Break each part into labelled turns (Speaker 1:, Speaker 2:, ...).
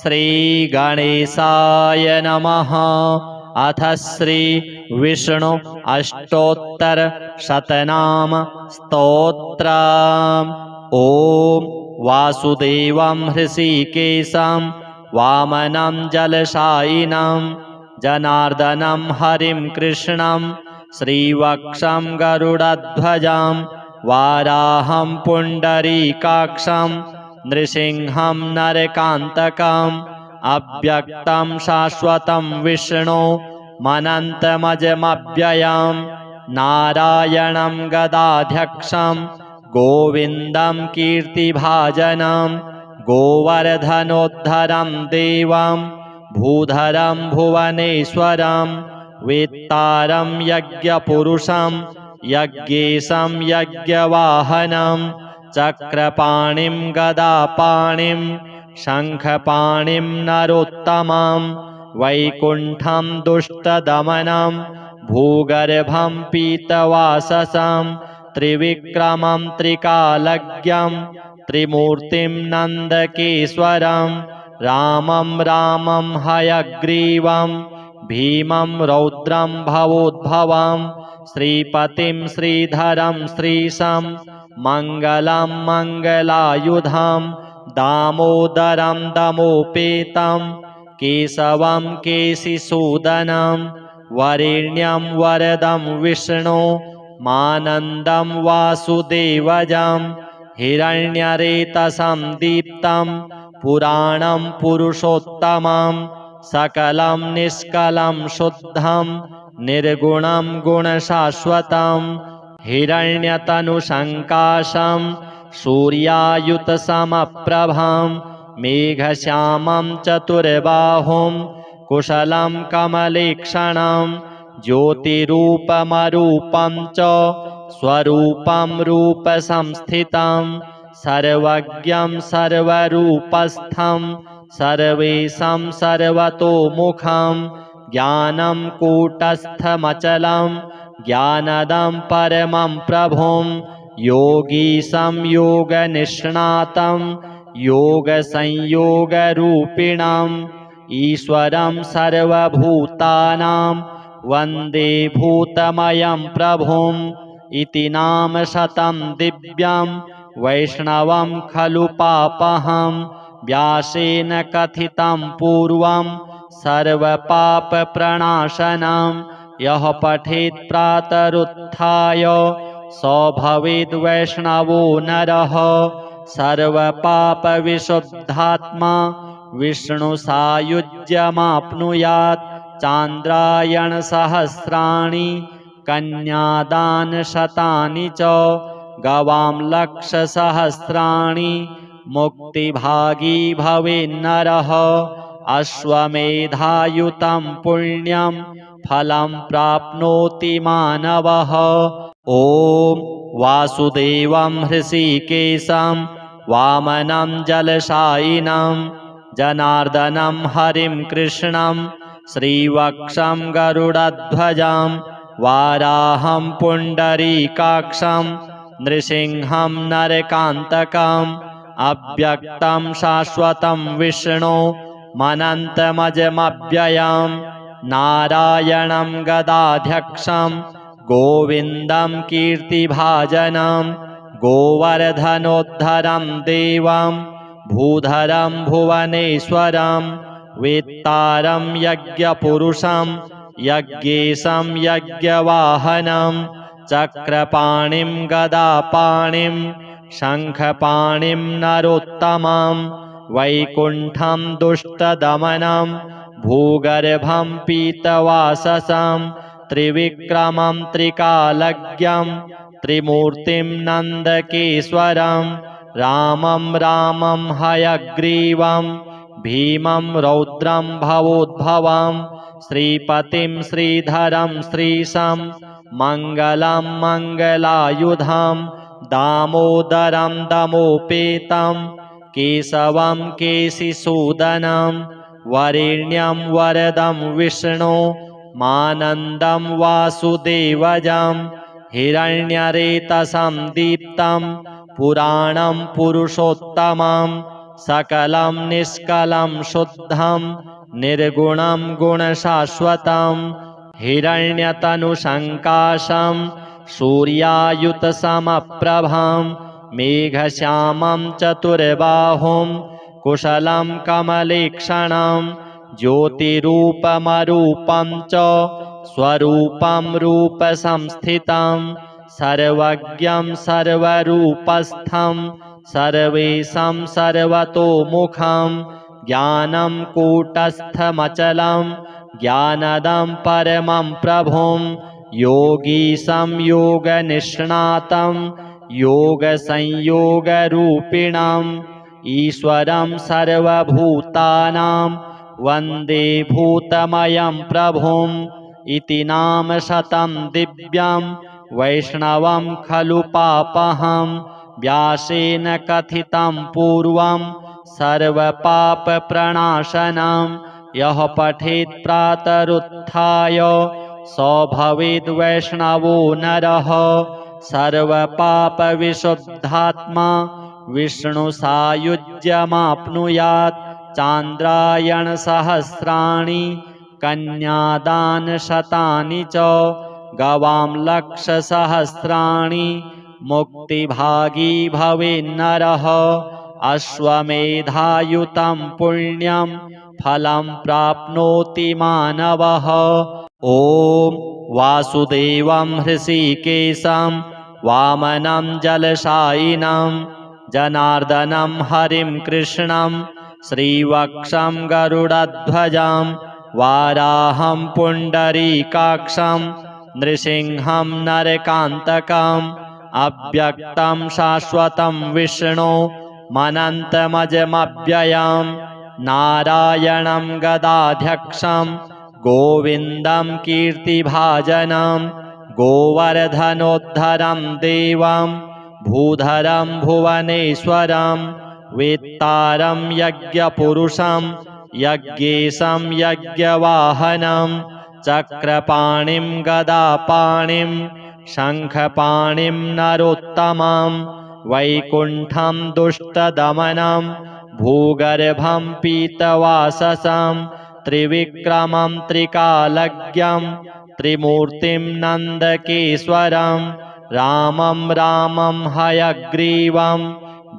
Speaker 1: श्रीगणेशाय नमः। अथ श्री विष्णु अष्टोत्तर शतनाम स्तोत्र। ओम वासुदेवं हृषीकेशं वामनं जलशायिनं जनार्दनं हरिं कृष्णं श्रीवक्षं गरुडध्वजं वाराहं पुण्डरीकाक्षं नृसिंहं नरकान्तकम् अव्यक्तं शाश्वतं विष्णु मनन्तमजमव्ययं नारायणं गदाध्यक्षं गोविन्दं कीर्तिभाजनं गोवर्धनोद्धरं देवं भूधरं भुवनेश्वरं वेत्तारं यज्ञपुरुषं यज्ञेशं यज्ञवाहनं चक्रपाणिं गदापाणिं शङ्खपाणिं नरोत्तमं वैकुण्ठं दुष्टदमनं भूगर्भं पीतवाससं त्रिविक्रमं त्रिकालज्ञं त्रिमूर्तिं नन्दकेश्वरं रामं रामं हयग्रीवं भीमं रौद्रं भवोद्भवं श्रीपतिं श्रीधरं श्रीशं मङ्गलं मङ्गलायुधं दामोदरं दमोपेतं केशवं केशिसूदनं वरेण्यं वरदं विष्णु मानन्दं वासुदेवजं हिरण्यरेतसं दीप्तं पुराणं पुरुषोत्तमं सकलं निष्कलं शुद्धं निर्गुणं गुणशाश्वतं हिरण्यतनुसङ्काशं सूर्यायुतसमप्रभं मेघश्यामं चतुर्बाहुं कुशलं कमलेक्षणं ज्योतिरूपमरूपं च स्वरूपं रूपसंस्थितं सर्वज्ञं सर्वरूपस्थं सर्वेशं सर्वतोमुखं ज्ञानं कूटस्थमचलं ज्ञानदं परमं प्रभुं योगीशं योगनिष्णातं योगसंयोगरूपिणम् ईश्वरं सर्वभूतानां वन्दे भूतमयं प्रभुं इति नाम शतं दिव्यं वैष्णवं खलु पापहं व्यासेन कथितं पूर्वं सर्वपापप्रणाशनं यः पठेत् प्रातरुत्थाय स भवेद् वैष्णवो नरः सर्वपापविशुद्धात्मा विष्णुसायुज्यमाप्नुयात् चान्द्रायणसहस्राणि कन्यादानशतानि च गवां लक्षसहस्राणि मुक्तिभागी भवेन्नरः अश्वमेधायुतं पुण्यं फलं प्राप्नोति मानवः। ॐ वासुदेवं हृषीकेशं वामनं जलशायिनं जनार्दनं हरिं कृष्णं श्रीवक्षं गरुडध्वजं वाराहं पुण्डरीकाक्षं नृसिंहं नरकान्तकम् अव्यक्तं शाश्वतं विष्णु मनन्तमजमव्ययं नारायणं गदाध्यक्षं गोविन्दं कीर्तिभाजनं गोवर्धनोद्धरं देवं भूधरं भुवनेश्वरं वेत्तारं यज्ञपुरुषं यज्ञेशं यज्ञवाहनं चक्रपाणिं गदापाणिं शङ्खपाणिं नरोत्तमं वैकुण्ठं दुष्टदमनं भूगर्भं पीतवाससं त्रिविक्रमं त्रिकालज्ञं त्रिमूर्तिं नन्दकेश्वरं रामं रामं हयग्रीवं भीमं रौद्रं भवोद्भवं श्रीपतिं श्रीधरं श्रीशं मङ्गलं मङ्गलायुधं दामोदरं दमोपेतं केशवं केशिसूदनं वरेण्यं वरदं विष्णु मानन्दं वासुदेवजं हिरण्यरेतसं दीप्तं पुराणं पुरुषोत्तमं सकलं निष्कलं शुद्धं निर्गुणं गुणशाश्वतं हिरण्यतनुसङ्काशं सूर्यायुतसमप्रभं मेघश्यामं चतुर्बाहुं कुशलं कमलीक्षणं ज्योतिरूपमरूपं च स्वरूपं रूपसंस्थितं सर्वज्ञं सर्वरूपस्थं सर्वेशं सर्वतोमुखं ज्ञानं कूटस्थमचलं ज्ञानदं परमं प्रभुं योगीशं योगनिष्णातं योगसंयोगरूपिणम् ईश्वरं सर्वभूतानां वन्दे भूतमयं प्रभुम् इति नाम शतं दिव्यं वैष्णवं खलु पापहं व्यासेन कथितं पूर्वं सर्वपापप्रणाशनं यः पठेत् प्रातरुत्थाय स भवेद् वैष्णवो नरः सर्वपापविशुद्धात्मा विष्णुसायुज्यमाप्नुयात् चान्द्रायणसहस्राणि कन्यादानशतानि च गवां लक्षसहस्राणि मुक्तिभागी भवेन्नरः अश्वमेधायुतं पुण्यं फलं प्राप्नोति मानवः। ॐ वासुदेवं हृषीकेशं वामनं जलशायिनं जनार्दनं हरिं कृष्णं श्रीवक्षं गरुडध्वजं वाराहं पुण्डरीकाक्षं नृसिंहं नरकान्तकम् अव्यक्तं शाश्वतं विष्णु मनन्तमजमव्ययं नारायणं गदाध्यक्षं गोविन्दं कीर्तिभाजनं गोवर्धनोद्धरं देवं भूधरं भुवनेश्वरं वेत्तारं यज्ञपुरुषं यज्ञेशं यज्ञवाहनं चक्रपाणिं गदापाणिं शङ्खपाणिं नरोत्तमं वैकुण्ठं दुष्टदमनं भूगर्भं पीतवाससं त्रिविक्रमं त्रिकालज्ञं त्रिमूर्तिं नन्दकेश्वरं रामं रामं हयग्रीवं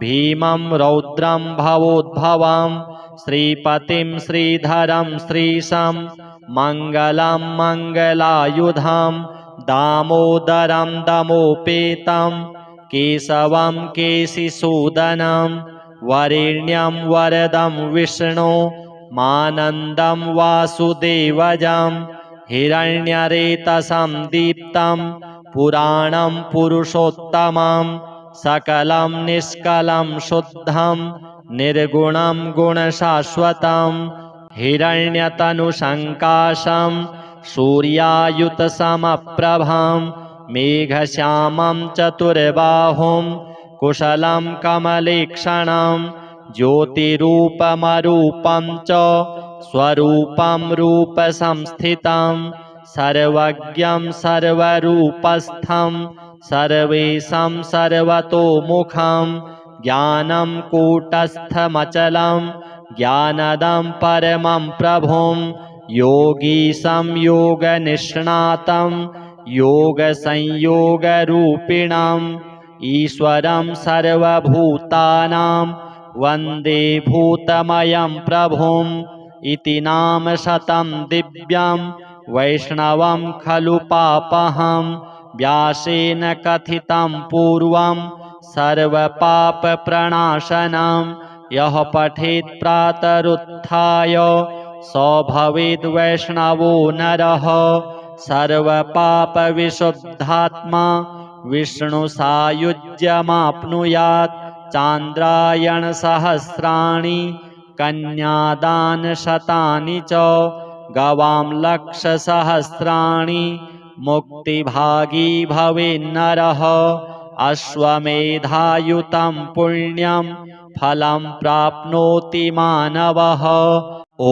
Speaker 1: भीमं रौद्रं भवोद्भवं श्रीपतिं श्रीधरं श्रीशं मङ्गलं मङ्गलायुधं दामोदरं दमोपेतं केशवं केशिसूदनं वरेण्यं वरदं विष्णु मानन्दं वासुदेवजं हिरण्यरेतसं दीप्तं पुराणं पुरुषोत्तमं सकलं निष्कलं शुद्धं निर्गुणं गुणशाश्वतं हिरण्यतनुसङ्काशं सूर्यायुतसमप्रभं मेघश्यामं चतुर्बाहुं कुशलं कमलीक्षणं ज्योतिरूपमरूपं च स्वरूपं रूपसंस्थितं सर्वज्ञं सर्वरूपस्थं सर्वेशं सर्वतोमुखं ज्ञानं कूटस्थमचलं ज्ञानदं परमं प्रभुं योगीशं योगनिष्णातं योगसंयोगरूपिणम् ईश्वरं सर्वभूतानां वन्दे भूतमयं प्रभुम् इति नाम शतं दिव्यं वैष्णवं खलु पापहं व्यासेन कथितं पूर्वं सर्वपापप्रणाशनं यः पठेत् प्रातरुत्थाय स भवेद् वैष्णवो नरः सर्वपापविशुद्धात्मा विष्णुसायुज्यमाप्नुयात् चान्द्रायणसहस्राणि कन्यादानशतानि च गवां लक्षसहस्राणि मुक्तिभागी भवेन्नरः अश्वमेधायुतं पुण्यं फलं प्राप्नोति मानवः। ॐ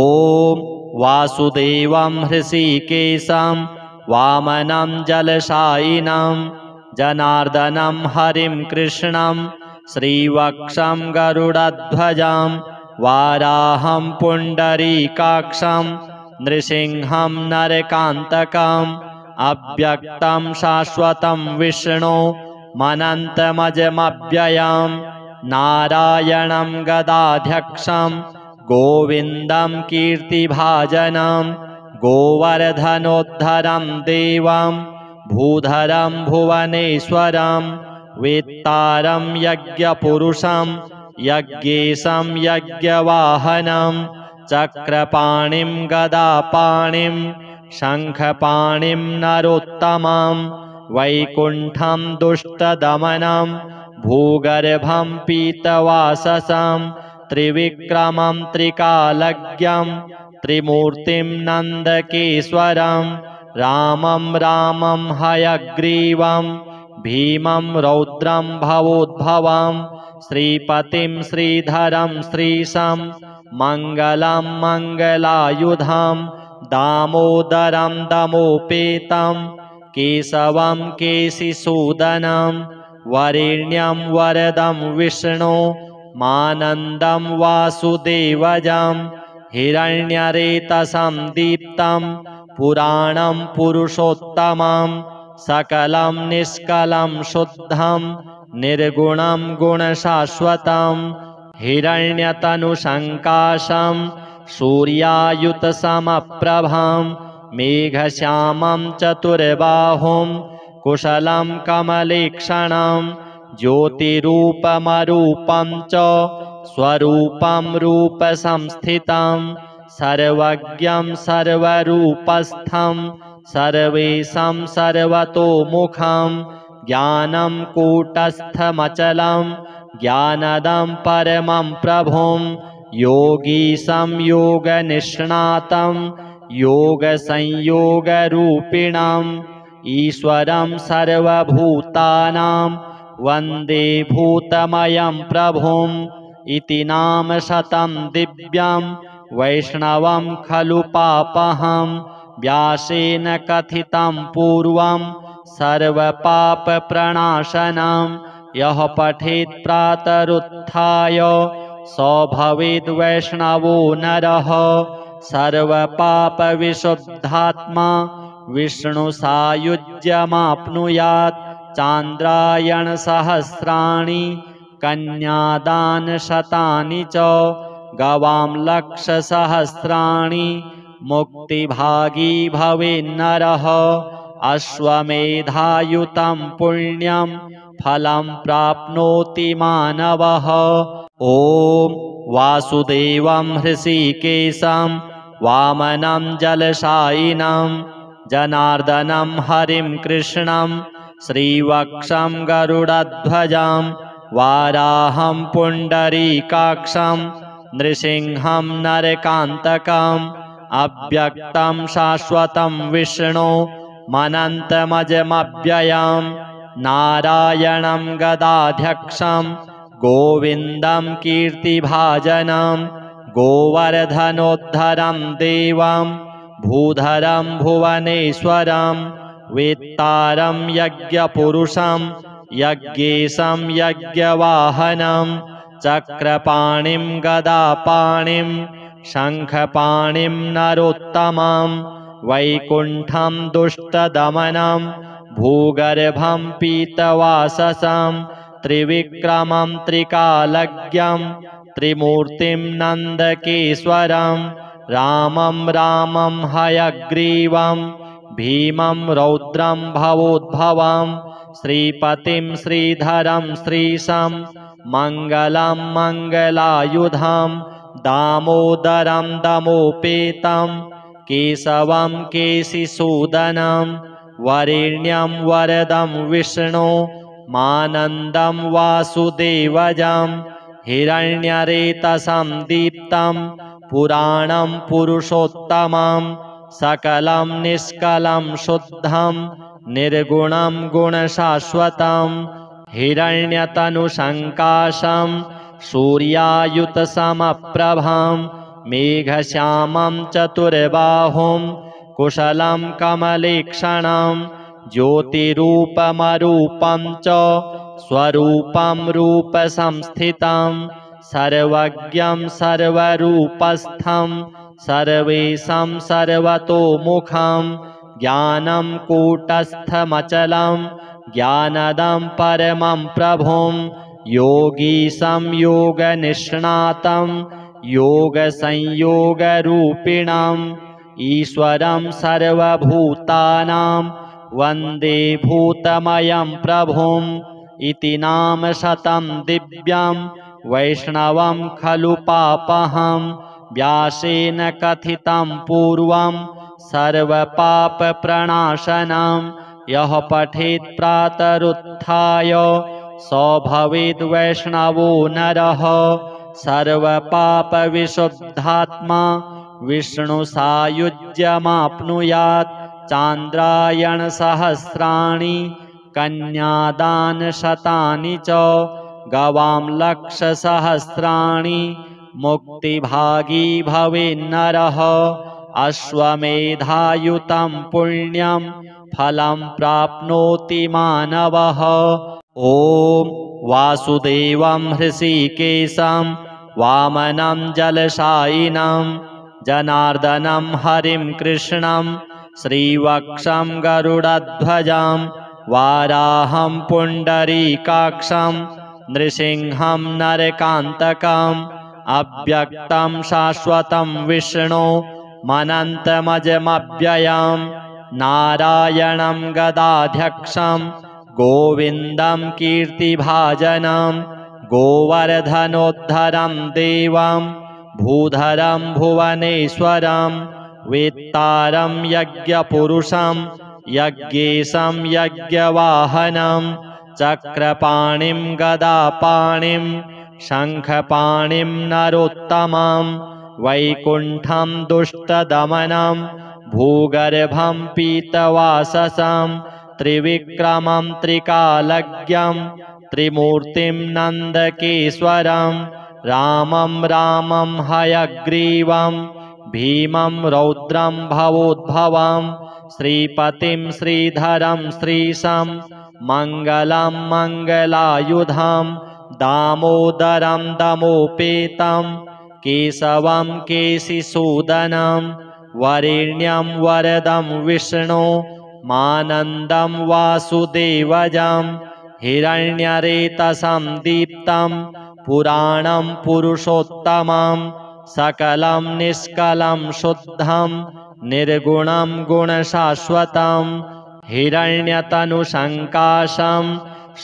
Speaker 1: वासुदेवं हृषीकेशं वामनं जलशायिनं जनार्दनं हरिं कृष्णं श्रीवक्षं गरुडध्वजं वाराहं पुण्डरीकाक्षं नृसिंहं नरकान्तकम् अव्यक्तं शाश्वतं विष्णु मनन्तमजमव्ययं नारायणं गदाध्यक्षं गोविन्दं कीर्तिभाजनं गोवर्धनोद्धरं देवं भूधरं भुवनेश्वरं वेत्तारं यज्ञपुरुषं यज्ञेशं यज्ञवाहनं चक्रपाणिं गदापाणिं शङ्खपाणिं नरोत्तमं वैकुण्ठं दुष्टदमनं भूगर्भं पीतवाससं त्रिविक्रमं त्रिकालज्ञं त्रिमूर्तिं नन्दकेश्वरं रामं रामं हयग्रीवं भीमं रौद्रं भवोद्भवं श्रीपतिं श्रीधरं श्रीशं मङ्गलं मङ्गलायुधं दामोदरं दमोपेतं केशवं केशिसूदनं वरेण्यं वरदं विष्णु मानन्दं वासुदेवजं हिरण्यरेतसं दीप्तं पुराणं पुरुषोत्तमं सकलं निष्कलं शुद्धं निर्गुणं गुणशाश्वतं हिरण्यतनुसङ्काशं सूर्यायुतसमप्रभं मेघश्यामं चतुर्बाहुं कुशलं कमलेक्षणं ज्योतिरूपमरूपं च स्वरूपं रूपसंस्थितं सर्वज्ञं सर्वरूपस्थं सर्वेशं सर्वतोमुखं ज्ञानं कूटस्थमचलं ज्ञानदं परमं प्रभुं योगीशं योगनिष्णातं योगसंयोगरूपिणम् ईश्वरं सर्वभूतानां वन्दे भूतमयं प्रभुम् इति नाम शतं दिव्यं वैष्णवं खलु पापहं व्यासेन कथितं पूर्वं सर्वपापप्रणाशनं यः पठेत् प्रातरुत्थाय स भवेद् वैष्णवो नरः सर्वपापविशुद्धात्मा विष्णुसायुज्यमाप्नुयात् चान्द्रायणसहस्राणि कन्यादानशतानि च गवां लक्षसहस्राणि मुक्तिभागी भवेन्नरः अश्वमेधायुतं पुण्यं फलं प्राप्नोति मानवः। ॐ वासुदेवं हृषीकेशं वामनं जलशायिनं जनार्दनं हरिं कृष्णं श्रीवक्षं गरुडध्वजं वाराहं पुण्डरीकाक्षं नृसिंहं नरकान्तकम् अव्यक्तं शाश्वतं विष्णु मनन्तमजमव्ययं नारायणं गदाध्यक्षं गोविन्दं कीर्तिभाजनं गोवर्धनोद्धरं देवं भूधरं भुवनेश्वरं वेत्तारं यज्ञपुरुषं यज्ञेशं यज्ञवाहनं चक्रपाणिं गदापाणिं शङ्खपाणिं नरोत्तमं वैकुण्ठं दुष्टदमनं भूगर्भं पीतवाससं त्रिविक्रमं त्रिकालज्ञं त्रिमूर्तिं नन्दकेश्वरं रामं रामं हयग्रीवं भीमं रौद्रं भवोद्भवं श्रीपतिं श्रीधरं श्रीशं मङ्गलं मङ्गलायुधं दामोदरं दमोपेतं केशवं केशिसूदनं वरेण्यं वरदं विष्णु मानन्दं वासुदेवजं हिरण्यरेतसं दीप्तं पुराणं पुरुषोत्तमं सकलं निष्कलं शुद्धं निर्गुणं गुणशाश्वतं हिरण्यतनुसङ्काशं सूर्यायुतसमप्रभं मेघश्यामं चतुर्बाहुं कुशलं कमलेक्षणं ज्योतिरूपमरूपं च स्वरूपं रूपसंस्थितं सर्वज्ञं सर्वरूपस्थं सर्वेशं सर्वतोमुखं ज्ञानं कूटस्थमचलं ज्ञानदं परमं प्रभुं योगीशं योगनिष्णातं योगसंयोगरूपिणम् ईश्वरं सर्वभूतानां वन्दे भूतमयं प्रभुम् इति नाम शतं दिव्यं वैष्णवं खलु पापहं व्यासेन कथितं पूर्वं सर्वपापप्रणाशनं यः पठेत् प्रातरुत्थाय स भवेद् वैष्णवो नरः सर्वपापविशुद्धात्मा विष्णुसायुज्यमाप्नुयात् चान्द्रायणसहस्राणि कन्यादानशतानि च गवां लक्षसहस्राणि मुक्तिभागी भवेन्नरः अश्वमेधायुतं पुण्यं फलं प्राप्नोति मानवः। ॐ वासुदेवं हृषीकेशं वामनं जलशायिनं जनार्दनं हरिं कृष्णं श्रीवक्षं गरुडध्वजं वाराहं पुण्डरीकाक्षं नृसिंहं नरकान्तकम् अव्यक्तं शाश्वतं विष्णु मनन्तमजमव्ययं नारायणं गदाध्यक्षं गोविन्दं कीर्तिभाजनं गोवर्धनोद्धरं देवं भूधरं भुवनेश्वरं वेत्तारं यज्ञपुरुषं यज्ञेशं यज्ञवाहनं चक्रपाणिं गदापाणिं शङ्खपाणिं नरोत्तमं वैकुण्ठं दुष्टदमनं भूगर्भं पीतवाससं त्रिविक्रमं त्रिकालज्ञं त्रिमूर्तिं नन्दकेश्वरं रामं रामं हयग्रीवं भीमं रौद्रं भवोद्भवं श्रीपतिं श्रीधरं श्रीशं मङ्गलं मङ्गलायुधं दामोदरं दमोपेतं केशवं केशिसूदनं वरेण्यं वरदं विष्णु मानन्दं वासुदेवजं हिरण्यरेतसं दीप्तं पुराणं पुरुषोत्तमं सकलं निष्कलं शुद्धं निर्गुणं गुणशाश्वतं हिरण्यतनुसङ्काशं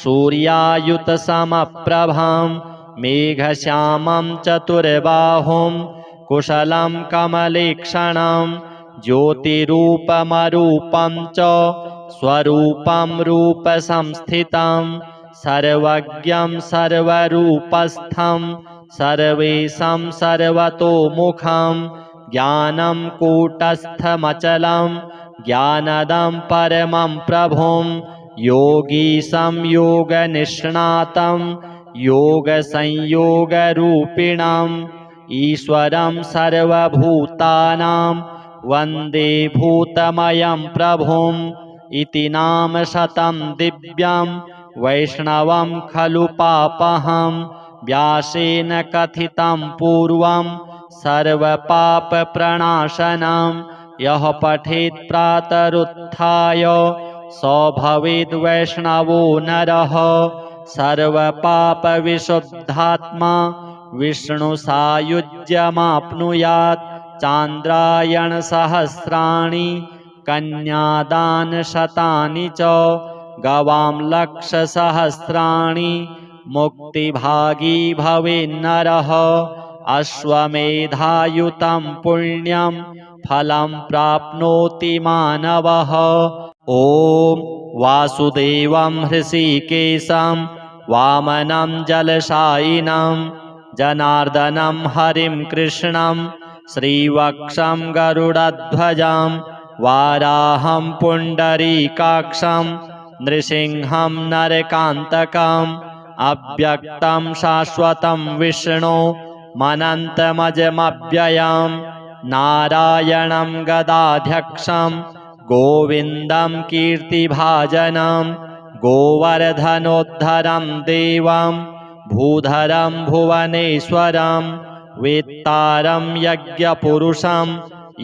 Speaker 1: सूर्यायुतसमप्रभं मेघश्यामं चतुर्बाहुं कुशलं कमलेक्षणं ज्योतिरूपमरूपं च स्वरूपं रूपसंस्थितं सर्वज्ञं सर्वरूपस्थं सर्वेशं सर्वतोमुखं ज्ञानं कूटस्थमचलं ज्ञानदं परमं प्रभुं योगीशं योगनिष्णातं योगसंयोगरूपिणम् ईश्वरं सर्वभूतानां वन्दे भूतमयं प्रभुम् इति नाम शतं दिव्यं वैष्णवं खलु पापहं व्यासेन कथितं पूर्वं सर्वपापप्रणाशनं यः पठेत् प्रातरुत्थाय स भवेद् वैष्णवो नरः सर्वपापविशुद्धात्मा विष्णुसायुज्यमाप्नुयात् चान्द्रायणसहस्राणि कन्यादानशतानि च गवां लक्षसहस्राणि मुक्तिभागी भवेन्नरः अश्वमेधायुतं पुण्यं फलं प्राप्नोति मानवः। ॐ वासुदेवं हृषीकेशं वामनं जलशायिनं जनार्दनं हरिं कृष्णं श्रीवक्षं गरुडध्वजं वाराहं पुण्डरीकाक्षं नृसिंहं नरकान्तकम् अव्यक्तं शाश्वतं विष्णु मनन्तमजमव्ययं नारायणं गदाध्यक्षं गोविन्दं कीर्तिभाजनं गोवर्धनोद्धरं देवं भूधरं भुवनेश्वरं वेत्तारं यज्ञपुरुषं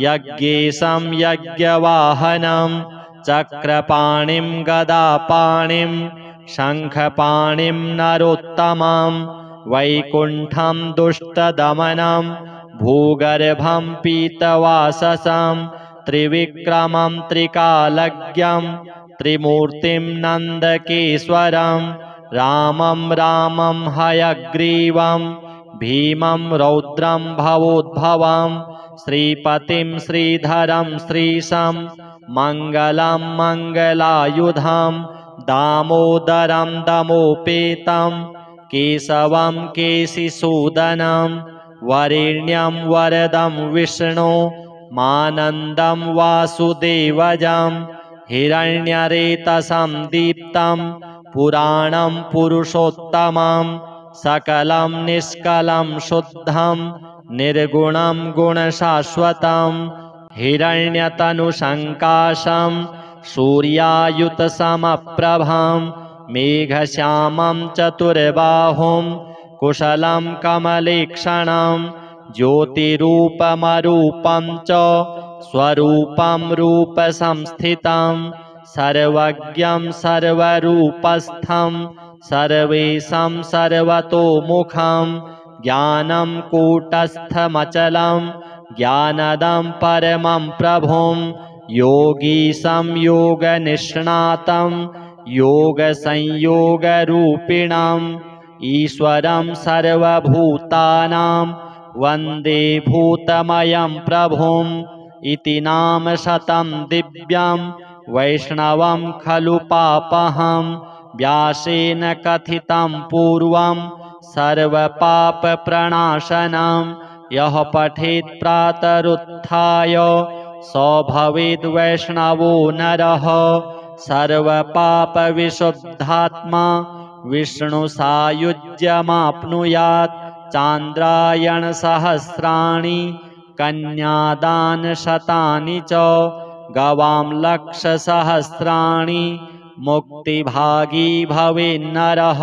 Speaker 1: यज्ञेशं यज्ञवाहनं चक्रपाणिं गदापाणिं शङ्खपाणिं नरोत्तमं वैकुण्ठं दुष्टदमनं भूगर्भं पीतवाससं त्रिविक्रमं त्रिकालज्ञं त्रिमूर्तिं नन्दकेश्वरं रामं रामं हयग्रीवं भीमं रौद्रं भवोद्भवं श्रीपतिं श्रीधरं श्रीशं मङ्गलं मङ्गलायुधं दामोदरं दमोपेतं केशवं केशिसूदनं वरेण्यं वरदं विष्णु मानन्दं वासुदेवजं हिरण्यरेतसं दीप्तं पुराणं पुरुषोत्तमं सकलं निष्कलं शुद्धं निर्गुणं गुणशाश्वतं हिरण्यतनुसङ्काशं सूर्यायुतसमप्रभं मेघश्यामं चतुर्बाहुं कुशलं कमलेक्षणं ज्योतिरूपमरूपं च स्वरूपं रूपसंस्थितं सर्वज्ञं सर्वरूपस्थं सर्वेशं सर्वतोमुखं ज्ञानं कूटस्थमचलं ज्ञानदं परमं प्रभुं योगीशं योगनिष्णातं योगसंयोगरूपिणम् ईश्वरं सर्वभूतानां वन्दे भूतमयं प्रभुम् इति नाम शतं दिव्यं वैष्णवं खलु पापहं व्यासेन कथितं पूर्वं सर्वपापप्रणाशनं यः पठेत् प्रातरुत्थाय स भवेद् वैष्णवो नरः सर्वपापविशुद्धात्मा विष्णुसायुज्यमाप्नुयात् चान्द्रायणसहस्राणि कन्यादानशतानि च गवां लक्षसहस्राणि मुक्तिभागी भवेन्नरः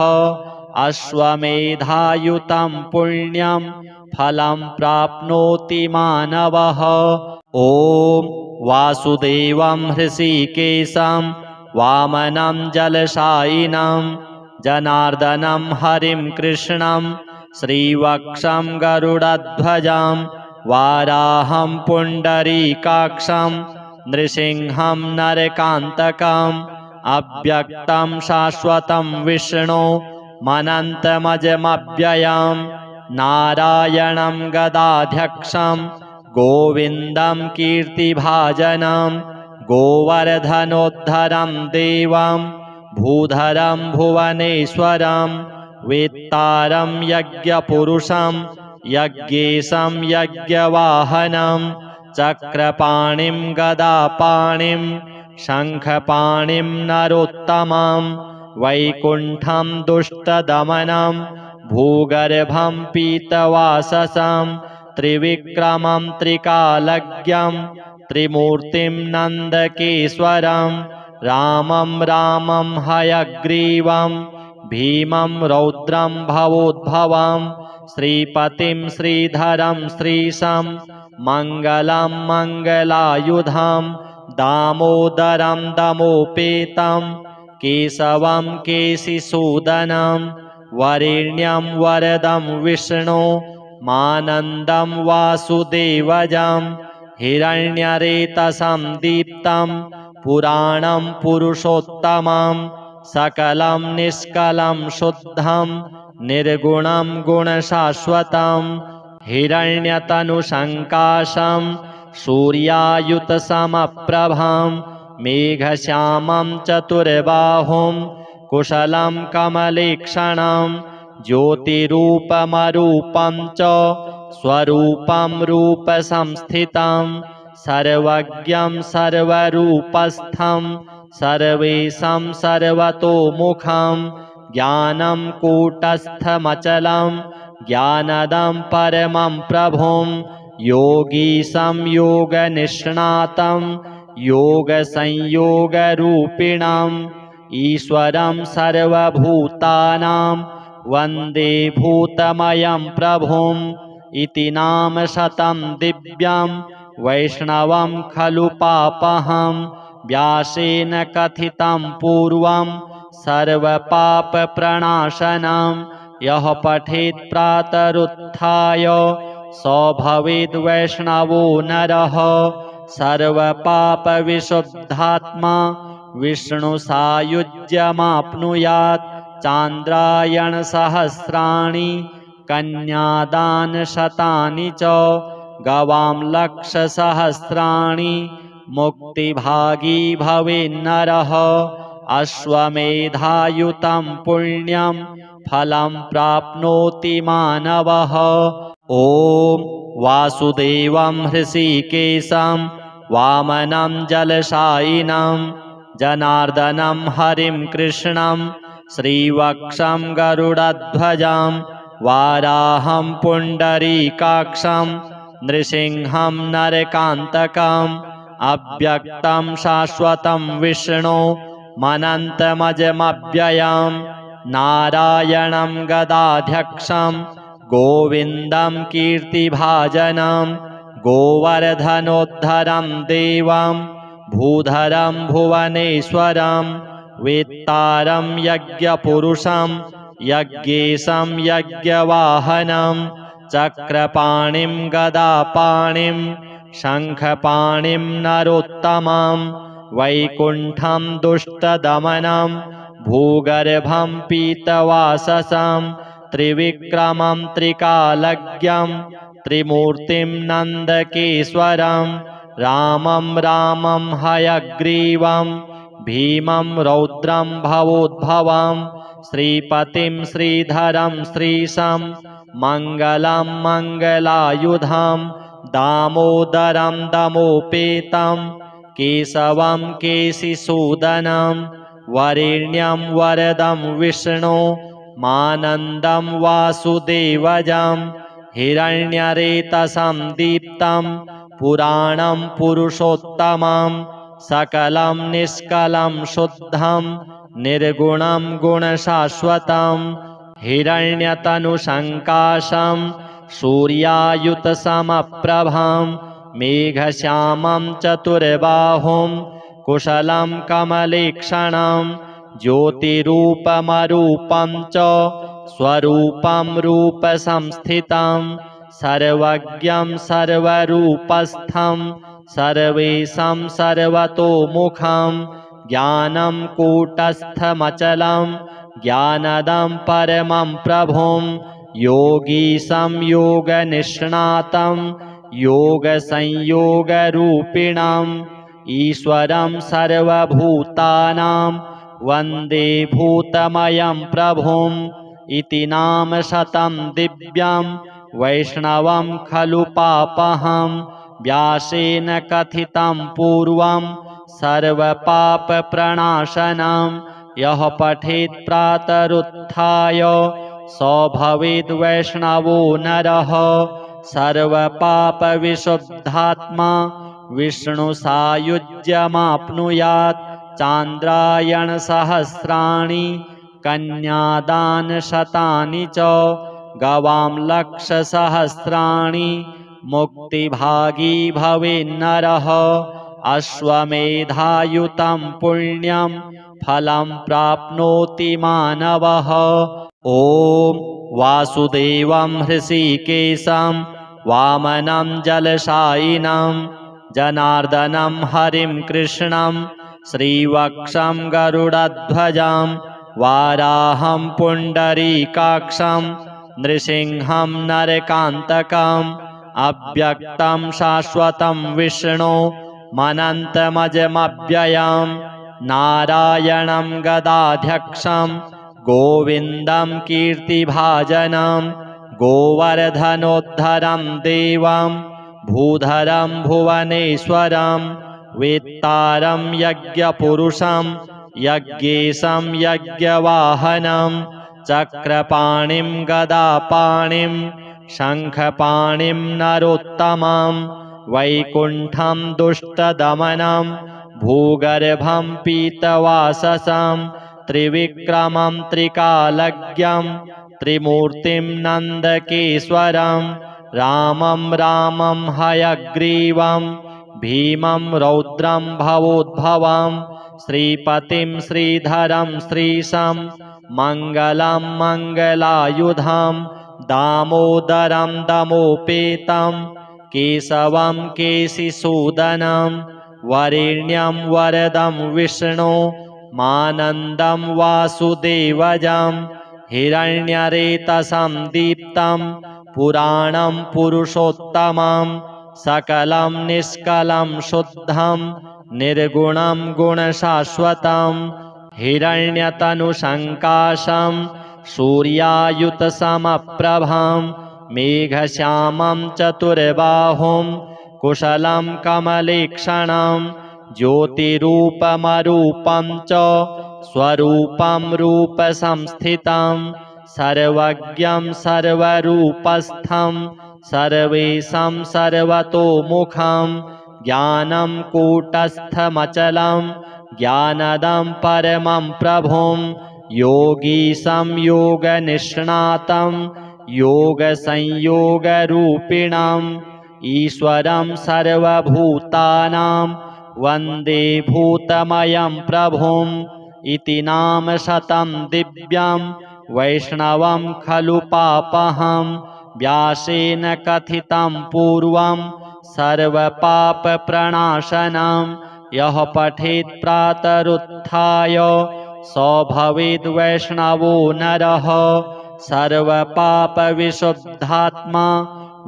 Speaker 1: अश्वमेधायुतं पुण्यं फलं प्राप्नोति मानवः। ॐ वासुदेवं हृषीकेशं वामनं जलशायिनं जनार्दनं हरिं कृष्णं श्रीवक्षं गरुडध्वजं वाराहं पुण्डरीकाक्षं नृसिंहं नरकान्तकम् अव्यक्तं शाश्वतं विष्णु मनन्तमजमव्ययं नारायणं गदाध्यक्षं गोविन्दं कीर्तिभाजनं गोवर्धनोद्धरं देवं भूधरं भुवनेश्वरं वेत्तारं यज्ञपुरुषं यज्ञेशं यज्ञवाहनं चक्रपाणिं गदापाणिं शङ्खपाणिं नरोत्तमं वैकुण्ठं दुष्टदमनं भूगर्भं पीतवाससं त्रिविक्रमं त्रिकालज्ञं त्रिमूर्तिं नन्दकेश्वरं रामं रामं हयग्रीवं भीमं रौद्रं भवोद्भवं श्रीपतिं श्रीधरं श्रीशं मङ्गलं मङ्गलायुधं दामोदरं दमोपेतं केशवं केशिसूदनं वरेण्यं वरदं विष्णु मानन्दं वासुदेवजं हिरण्यरेतसं दीप्तं पुराणं पुरुषोत्तमं सकलं निष्कलं शुद्धं निर्गुणं गुणशाश्वतं हिरण्यतनुसङ्काशं सूर्यायुतसमप्रभं मेघश्यामं चतुर्बाहुं कुशलं कमलेक्षणं ज्योतिरूपमरूपं च स्वरूपं रूपसंस्थितं सर्वज्ञं सर्वरूपस्थं सर्वेशं सर्वतोमुखं ज्ञानं कूटस्थमचलं ज्ञानदं परमं प्रभुं योगीशं योगनिष्णातं योगसंयोगरूपिणम् ईश्वरं सर्वभूतानां वन्दे भूतमयं प्रभुम् इति नाम शतं दिव्यं वैष्णवं खलु पापहं व्यासेन कथितं पूर्वं सर्वपापप्रणाशनं यः पठेत् प्रातरुत्थाय स भवेद् वैष्णवो नरः सर्वपापविशुद्धात्मा विष्णुसायुज्यमाप्नुयात् चान्द्रायणसहस्राणि कन्यादानशतानि च गवां लक्षसहस्राणि मुक्तिभागी भवेन्नरः अश्वमेधायुतं पुण्यं फलं प्राप्नोति मानवः। ॐ वासुदेवं हृषीकेशं वामनं जलशायिनं जनार्दनं हरिं कृष्णं श्रीवक्षं गरुडध्वजं वाराहं पुण्डरीकाक्षं नृसिंहं नरकान्तकम् अव्यक्तं शाश्वतं विष्णु मनन्तमजमव्ययं नारायणं गदाध्यक्षं गोविन्दं कीर्तिभाजनं गोवर्धनोद्धरं देवं भूधरं भुवनेश्वरं वेत्तारं यज्ञपुरुषं यज्ञेशं यज्ञवाहनं चक्रपाणिं गदापाणिं शङ्खपाणिं नरोत्तमं वैकुण्ठं दुष्टदमनं भूगर्भं पीतवाससं त्रिविक्रमं त्रिकालज्ञं त्रिमूर्तिं नन्दकेश्वरं रामं रामं हयग्रीवं भीमं रौद्रं भवोद्भवं श्रीपतिं श्रीधरं श्रीशं मङ्गलं मङ्गलायुधं दामोदरं दमोपेतं केशवं केशिसूदनं वरेण्यं वरदं विष्णु मानन्दं वासुदेवजं हिरण्यरेतसं दीप्तं पुराणं पुरुषोत्तमं सकलं निष्कलं शुद्धं निर्गुणं गुणशाश्वतं हिरण्यतनुसङ्काशं सूर्यायुतसमप्रभं मेघश्यामं चतुर्बाहुं कुशलं कमलेक्षणं ज्योतिरूपमरूपं च स्वरूपं रूपसंस्थितं सर्वज्ञं सर्वरूपस्थं सर्वेशं सर्वतोमुखं ज्ञानं कूटस्थमचलं ज्ञानदं परमं प्रभुं योगीशं योगनिष्णातं योगसंयोगरूपिणम् ईश्वरं सर्वभूतानां वन्दे भूतमयं प्रभुम् इति नाम शतं दिव्यं वैष्णवं खलु पापहं व्यासेन कथितं पूर्वं सर्वपापप्रणाशनं यः पठेत् प्रातरुत्थाय स भवेद् वैष्णवो नरः सर्वपापविशुद्धात्मा विष्णुसायुज्यमाप्नुयात् चान्द्रायणसहस्राणि कन्यादानशतानि च गवां लक्षसहस्राणि मुक्तिभागी भवेन्नरः अश्वमेधायुतं पुण्यं फलं प्राप्नोति मानवः। ॐ वासुदेवं हृषीकेशं वामनं जलशायिनं जनार्दनं हरिं कृष्णं श्रीवक्षं गरुडध्वजं वाराहं पुण्डरीकाक्षं नृसिंहं नरकान्तकम् अव्यक्तं शाश्वतं विष्णु मनन्तमजमव्ययं नारायणं गदाध्यक्षं गोविन्दं कीर्तिभाजनं गोवर्धनोद्धरं देवं भूधरं भुवनेश्वरं वेत्तारं यज्ञपुरुषं यज्ञेशं यज्ञवाहनं चक्रपाणिं गदापाणिं शङ्खपाणिं नरोत्तमं वैकुण्ठं दुष्टदमनं भूगर्भं पीतवाससं त्रिविक्रमं त्रिकालज्ञं त्रिमूर्तिं नन्दकेश्वरं रामं रामं हयग्रीवं भीमं रौद्रं भवोद्भवं श्रीपतिं श्रीधरं श्रीशं मङ्गलं मङ्गलायुधं दामोदरं दमोपेतं केशवं केशिसूदनं वरेण्यं वरदं विष्णु मानन्दं वासुदेवजं हिरण्यरेतसं दीप्तं पुराणं पुरुषोत्तमं सकलं निष्कलं शुद्धं निर्गुणं गुणशाश्वतं हिरण्यतनुसङ्काशं सूर्यायुतसमप्रभं मेघश्यामं चतुर्बाहुं कुशलं कमलेक्षणं ज्योतिरूपमरूपं च स्वरूपं रूपसंस्थितं सर्वज्ञं सर्वरूपस्थं सर्वेशं सर्वतोमुखं ज्ञानं कूटस्थमचलं ज्ञानदं परमं प्रभुं योगीशं योगनिष्णातं योगसंयोगरूपिणम् ईश्वरं सर्वभूतानां वन्दे भूतमयं प्रभुम् इति नाम शतं दिव्यं वैष्णवं खलु पापहं व्यासेन कथितं पूर्वं सर्वपापप्रणाशनं यः पठेत् प्रातरुत्थाय स भवेद् वैष्णवो नरः सर्वपापविशुद्धात्मा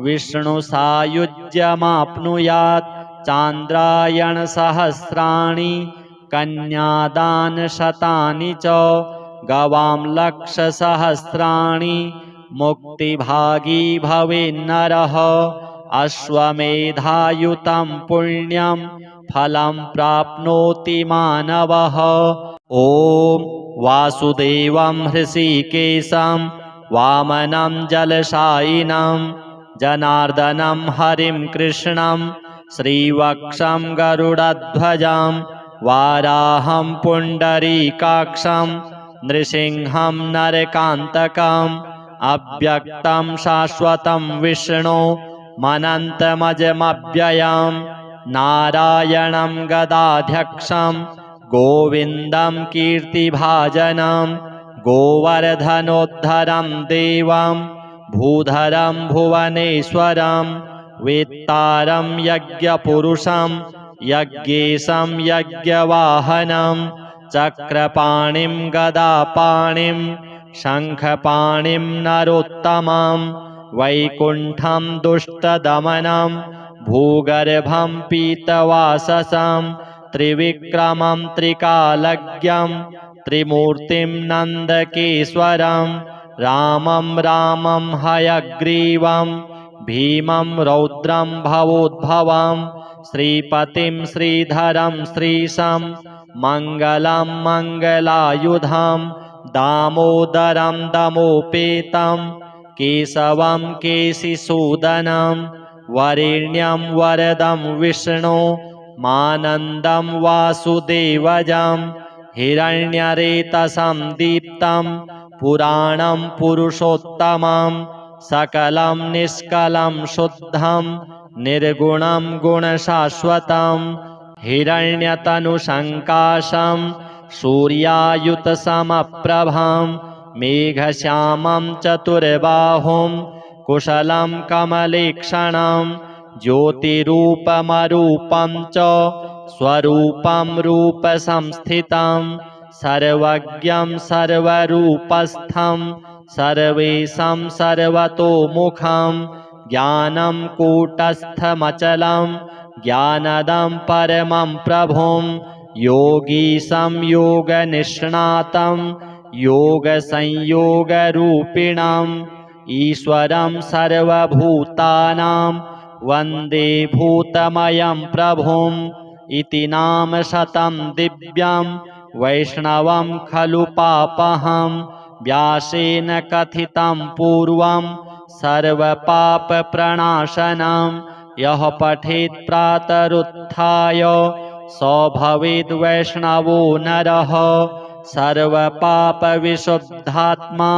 Speaker 1: विष्णुसायुज्यमाप्नुयात् चान्द्रायणसहस्राणि कन्यादानशतानि च गवां लक्षसहस्राणि मुक्तिभागी भवेन्नरः अश्वमेधायुतं पुण्यं फलं प्राप्नोति मानवः। ॐ वासुदेवं हृषीकेशं वामनं जलशायिनं जनार्दनं हरिं कृष्णं श्रीवक्षं गरुडध्वजं वाराहं पुण्डरीकाक्षं नृसिंहं नरकान्तकम् अव्यक्तं शाश्वतं विष्णु मनन्तमजमव्ययं नारायणं गदाध्यक्षं गोविन्दं कीर्तिभाजनं गोवर्धनोद्धरं देवं भूधरं भुवनेश्वरं वेत्तारं यज्ञपुरुषं यज्ञेशं यज्ञवाहनं चक्रपाणिं गदापाणिं शङ्खपाणिं नरोत्तमं वैकुण्ठं दुष्टदमनं भूगर्भं पीतवाससं त्रिविक्रमं त्रिकालज्ञं त्रिमूर्तिं नन्दकेश्वरं रामं रामं हयग्रीवं भीमं रौद्रं भवोद्भवं श्रीपतिं श्रीधरं श्रीशं मङ्गलं मङ्गलायुधं दामोदरं दमोपेतं केशवं केशिसूदनं वरेण्यं वरदं विष्णु मानन्दं वासुदेवजं हिरण्यरेतसं दीप्तं पुराणं पुरुषोत्तमं सकलं निष्कलं शुद्धं निर्गुणं गुणशाश्वतं हिरण्यतनुसङ्काशं सूर्यायुतसमप्रभं मेघश्यामं चतुर्बाहुं कुशलं कमलेक्षणं ज्योतिरूपमरूपं च स्वरूपं रूपसंस्थितं सर्वज्ञं सर्वरूपस्थं सर्वेशं सर्वतोमुखं ज्ञानं कूटस्थमचलं ज्ञानदं परमं प्रभुं योगीशं योगनिष्णातं योगसंयोगरूपिणम् ईश्वरं सर्वभूतानां वन्दे भूतमयं प्रभुम् इति नाम शतं दिव्यं वैष्णवं खलु पापहं व्यासेन कथितं पूर्वं सर्वपापप्रणाशनं यः पठेत् प्रातरुत्थाय स भवेद् वैष्णवो नरः सर्वपापविशुद्धात्मा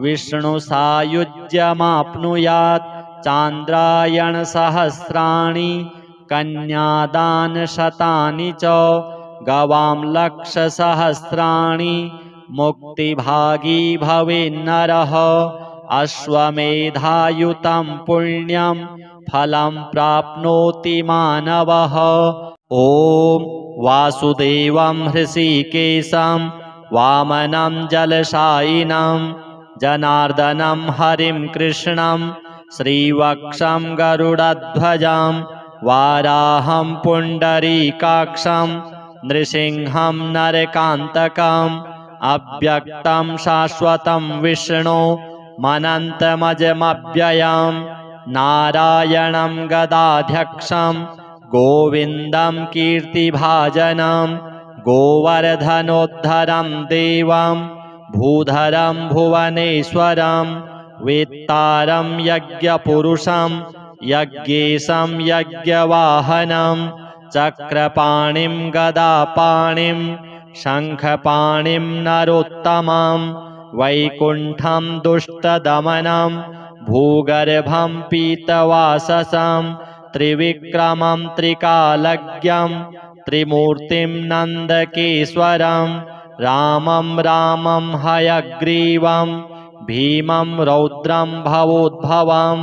Speaker 1: विष्णुसायुज्यमाप्नुयात् चान्द्रायणसहस्राणि कन्यादानशतानि च गवां लक्षसहस्राणि मुक्तिभागी भवेन्नरः अश्वमेधायुतं पुण्यं फलं प्राप्नोति मानवः। ॐ वासुदेवं हृषीकेशं वामनं जलशायिनं जनार्दनं हरिं कृष्णं श्रीवक्षं गरुडध्वजं वाराहं पुण्डरीकाक्षं नृसिंहं नरकान्तकम् अव्यक्तं शाश्वतं विष्णु मनन्तमजमव्ययं नारायणं गदाध्यक्षं गोविन्दं कीर्तिभाजनं गोवर्धनोद्धरं देवं भूधरं भुवनेश्वरं वेत्तारं यज्ञपुरुषं यज्ञेशं यज्ञवाहनं चक्रपाणिं गदापाणिं शङ्खपाणिं नरोत्तमं वैकुण्ठं दुष्टदमनं भूगर्भं पीतवाससं त्रिविक्रमं त्रिकालज्ञं त्रिमूर्तिं नन्दकेश्वरं रामं रामं हयग्रीवं भीमं रौद्रं भवोद्भवं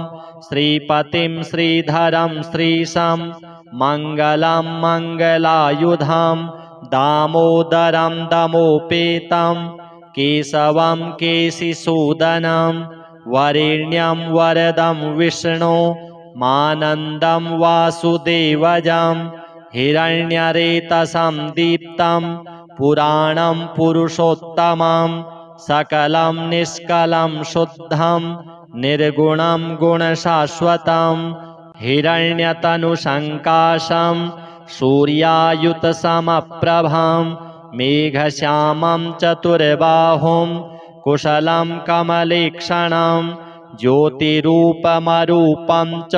Speaker 1: श्रीपतिं श्रीधरं श्रीशं मङ्गलं मङ्गलायुधं दामोदरं दमोपेतं केशवं केशिसूदनं वरेण्यं वरदं विष्णु मानन्दं वासुदेवजं हिरण्यरेतसं दीप्तं पुराणं पुरुषोत्तमं सकलं निष्कलं शुद्धं निर्गुणं गुणशाश्वतं हिरण्यतनुसङ्काशं सूर्यायुतसमप्रभं मेघश्यामं चतुर्बाहुं कुशलं कमलेक्षणं ज्योतिरूपमरूपं च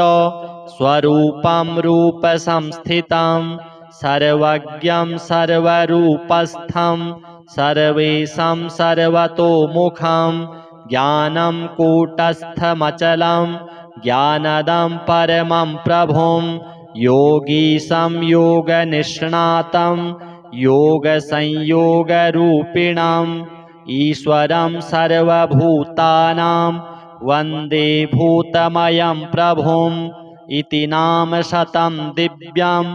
Speaker 1: स्वरूपं रूपसंस्थितं सर्वज्ञं सर्वरूपस्थं सर्वेशं सर्वतोमुखं ज्ञानं कूटस्थमचलं ज्ञानदं परमं प्रभुं योगीशं योगनिष्णातं योगसंयोगरूपिणम् ईश्वरं सर्वभूतानां वन्दे भूतमयं प्रभुम् इति नाम शतं दिव्यं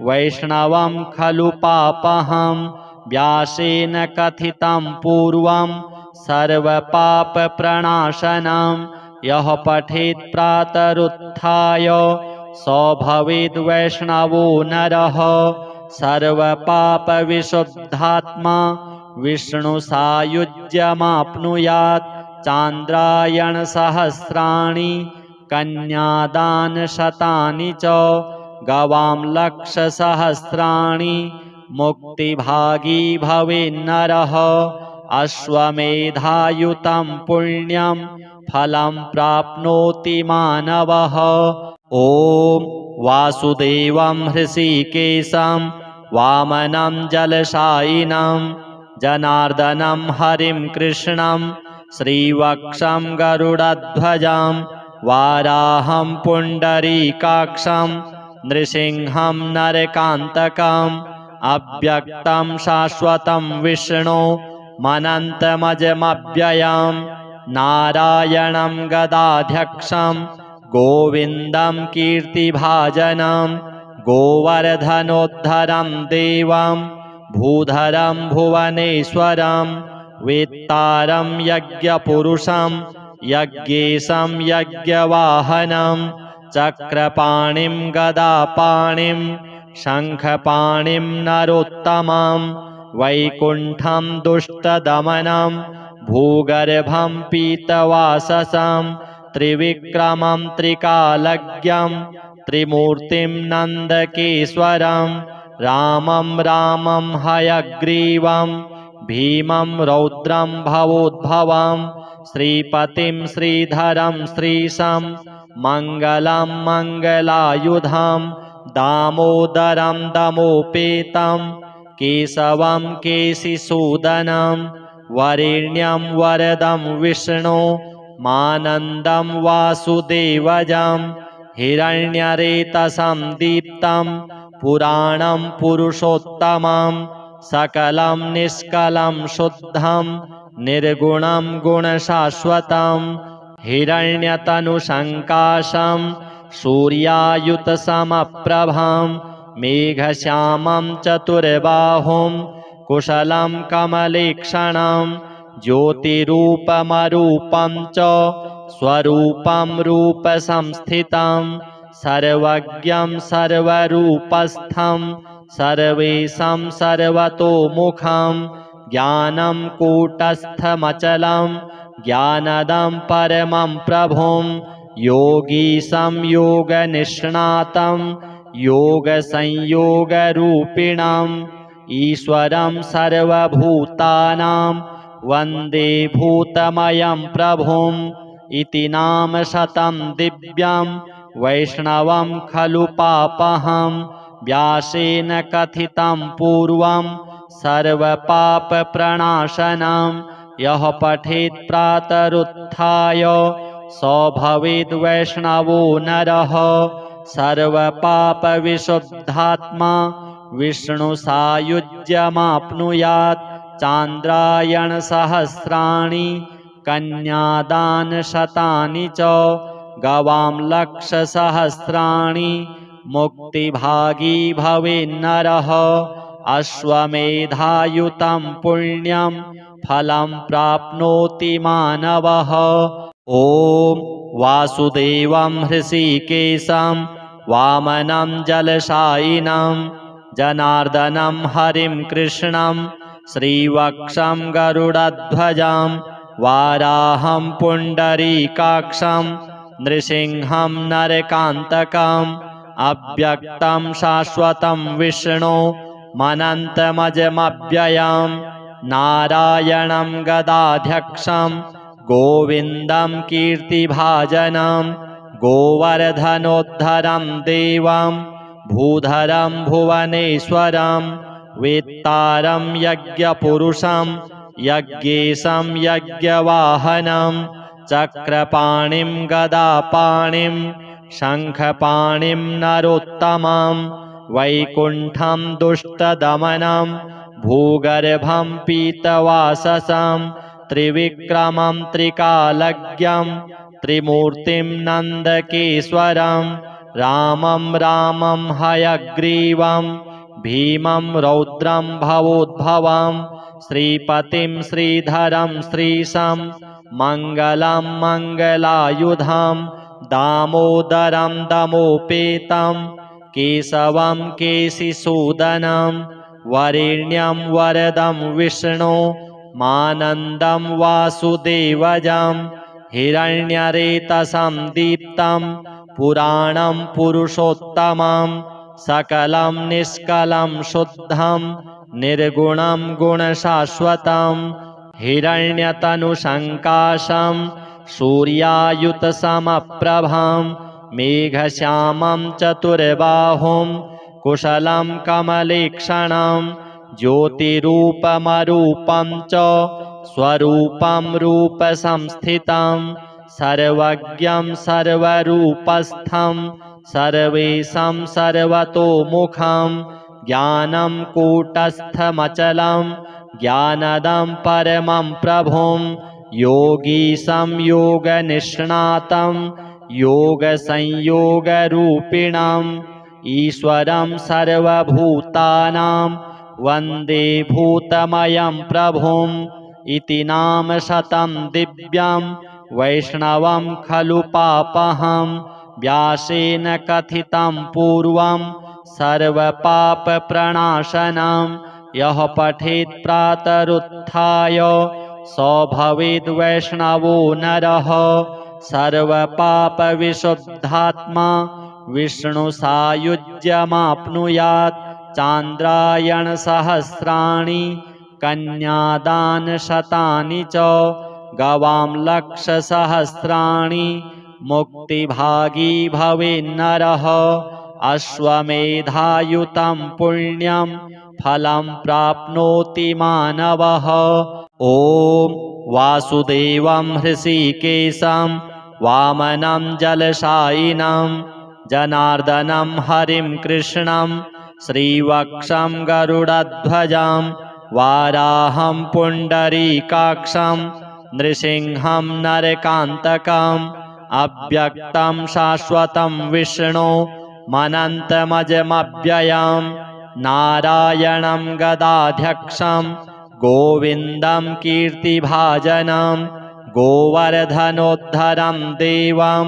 Speaker 1: वैष्णवं खलु पापहं व्यासेन कथितं पूर्वं सर्वपापप्रणाशनं यः पठेत् प्रातरुत्थाय स भवेद् वैष्णवो नरः सर्वपापविशुद्धात्मा विष्णुसायुज्यमाप्नुयात् चान्द्रायणसहस्राणि कन्यादानशतानि च गवां लक्षसहस्राणि मुक्तिभागी भवेन्नरः अश्वमेधायुतं पुण्यं फलं प्राप्नोति मानवः। ॐ वासुदेवं हृषीकेशं वामनं जलशायिनं जनार्दनं हरिं कृष्णं श्रीवक्षं गरुडध्वजं वाराहं पुण्डरीकाक्षं नृसिंहं नरकान्तकम् अव्यक्तं शाश्वतं विष्णु मनन्तमजमव्ययं नारायणं गदाध्यक्षं गोविन्दं कीर्तिभाजनं गोवर्धनोद्धरं देवं भूधरं भुवनेश्वरं वेत्तारं यज्ञपुरुषं यज्ञेशं यज्ञवाहनं चक्रपाणिं गदापाणिं शङ्खपाणिं नरोत्तमं वैकुण्ठं दुष्टदमनं भूगर्भं पीतवाससं त्रिविक्रमं त्रिकालज्ञं त्रिमूर्तिं नन्दकेश्वरं रामं रामं हयग्रीवं भीमं रौद्रं भवोद्भवं श्रीपतिं श्रीधरं श्रीशं मङ्गलं मङ्गलायुधं दामोदरं दमोपेतं केशवं केशिसूदनं वरेण्यं वरदं विष्णु मानन्दं वासुदेवजं हिरण्यरेतसं दीप्तं पुराणं पुरुषोत्तमं सकलं निष्कलं शुद्धं निर्गुणं गुणशाश्वतं हिरण्यतनुसङ्काशं सूर्यायुतसमप्रभं मेघश्यामं चतुर्बाहुं कुशलं कमलेक्षणं ज्योतिरूपमरूपं च स्वरूपं रूपसंस्थितं सर्वज्ञं सर्वरूपस्थं सर्वेशं सर्वतोमुखं ज्ञानं कूटस्थमचलं ज्ञानदं परमं प्रभुं योगीशं योगनिष्णातं योगसंयोगरूपिणम् ईश्वरं सर्वभूतानां वन्दे भूतमयं प्रभुम् इति नाम शतं दिव्यं वैष्णवं खलु पापहं व्यासेन कथितं पूर्वं सर्वपापप्रणाशनं यः पठेत् प्रातरुत्थाय स भवेद् वैष्णवो नरः सर्वपापविशुद्धात्मा विष्णुसायुज्यमाप्नुयात् चान्द्रायणसहस्राणि कन्यादानशतानि च गवां लक्षसहस्राणि मुक्तिभागी भवेन्नरः अश्वमेधायुतं पुण्यं फलं प्राप्नोति मानवः। ॐ वासुदेवं हृषीकेशं वामनं जलशायिनं जनार्दनं हरिं कृष्णं श्रीवक्षं गरुडध्वजं वाराहं पुण्डरीकाक्षं नृसिंहं नरकान्तकम् अव्यक्तं शाश्वतं विष्णु मनन्तमजमव्ययं नारायणं गदाध्यक्षं गोविन्दं कीर्तिभाजनं गोवर्धनोद्धरं देवं भूधरं भुवनेश्वरं वेत्तारं यज्ञपुरुषं यज्ञेशं यज्ञवाहनं चक्रपाणिं गदापाणिं शङ्खपाणिं नरोत्तमं वैकुण्ठं दुष्टदमनं भूगर्भं पीतवाससं त्रिविक्रमं त्रिकालज्ञं त्रिमूर्तिं नन्दकेश्वरं रामं रामं हयग्रीवं भीमं रौद्रं भवोद्भवं श्रीपतिं श्रीधरं श्रीशं मङ्गलं मङ्गलायुधं दामोदरं दमोपेतं केशवं केशिसूदनं वरेण्यं वरदं विष्णु मानन्दं वासुदेवजं हिरण्यरेतसं दीप्तं पुराणं पुरुषोत्तमं सकलं निष्कलं शुद्धं निर्गुणं गुणशाश्वतं हिरण्यतनुसङ्काशं सूर्यायुतसमप्रभं मेघश्यामं चतुर्बाहुं कुशलं कमलेक्षणं ज्योतिरूपमरूपं च स्वरूपं रूपसंस्थितं सर्वज्ञं सर्वरूपस्थं सर्वेशं सर्वतोमुखं ज्ञानं कूटस्थमचलं ज्ञानदं परमं प्रभुं योगीशं योगनिष्णातं योगसंयोगरूपिणम् ईश्वरं सर्वभूतानां वन्दे भूतमयं प्रभुम् इति नाम शतं दिव्यं वैष्णवं खलु पापहं व्यासेन कथितं पूर्वं सर्वपापप्रणाशनं यः पठेत् प्रातरुत्थाय स भवेद् वैष्णवो नरः सर्वपापविशुद्धात्मा विष्णुसायुज्यमाप्नुयात् चान्द्रायणसहस्राणि कन्यादानशतानि च गवां लक्षसहस्राणि मुक्तिभागी भवेन्नरः अश्वमेधायुतं पुण्यं फलं प्राप्नोति मानवः। ॐ वासुदेवं हृषीकेशं वामनं जलशायिनं जनार्दनं हरिं कृष्णं श्रीवक्षं गरुडध्वजं वाराहं पुण्डरीकाक्षं नृसिंहं नरकान्तकम् अव्यक्तं शाश्वतं विष्णु मनन्तमजमव्ययं नारायणं गदाध्यक्षं गोविन्दं कीर्तिभाजनं गोवर्धनोद्धरं देवं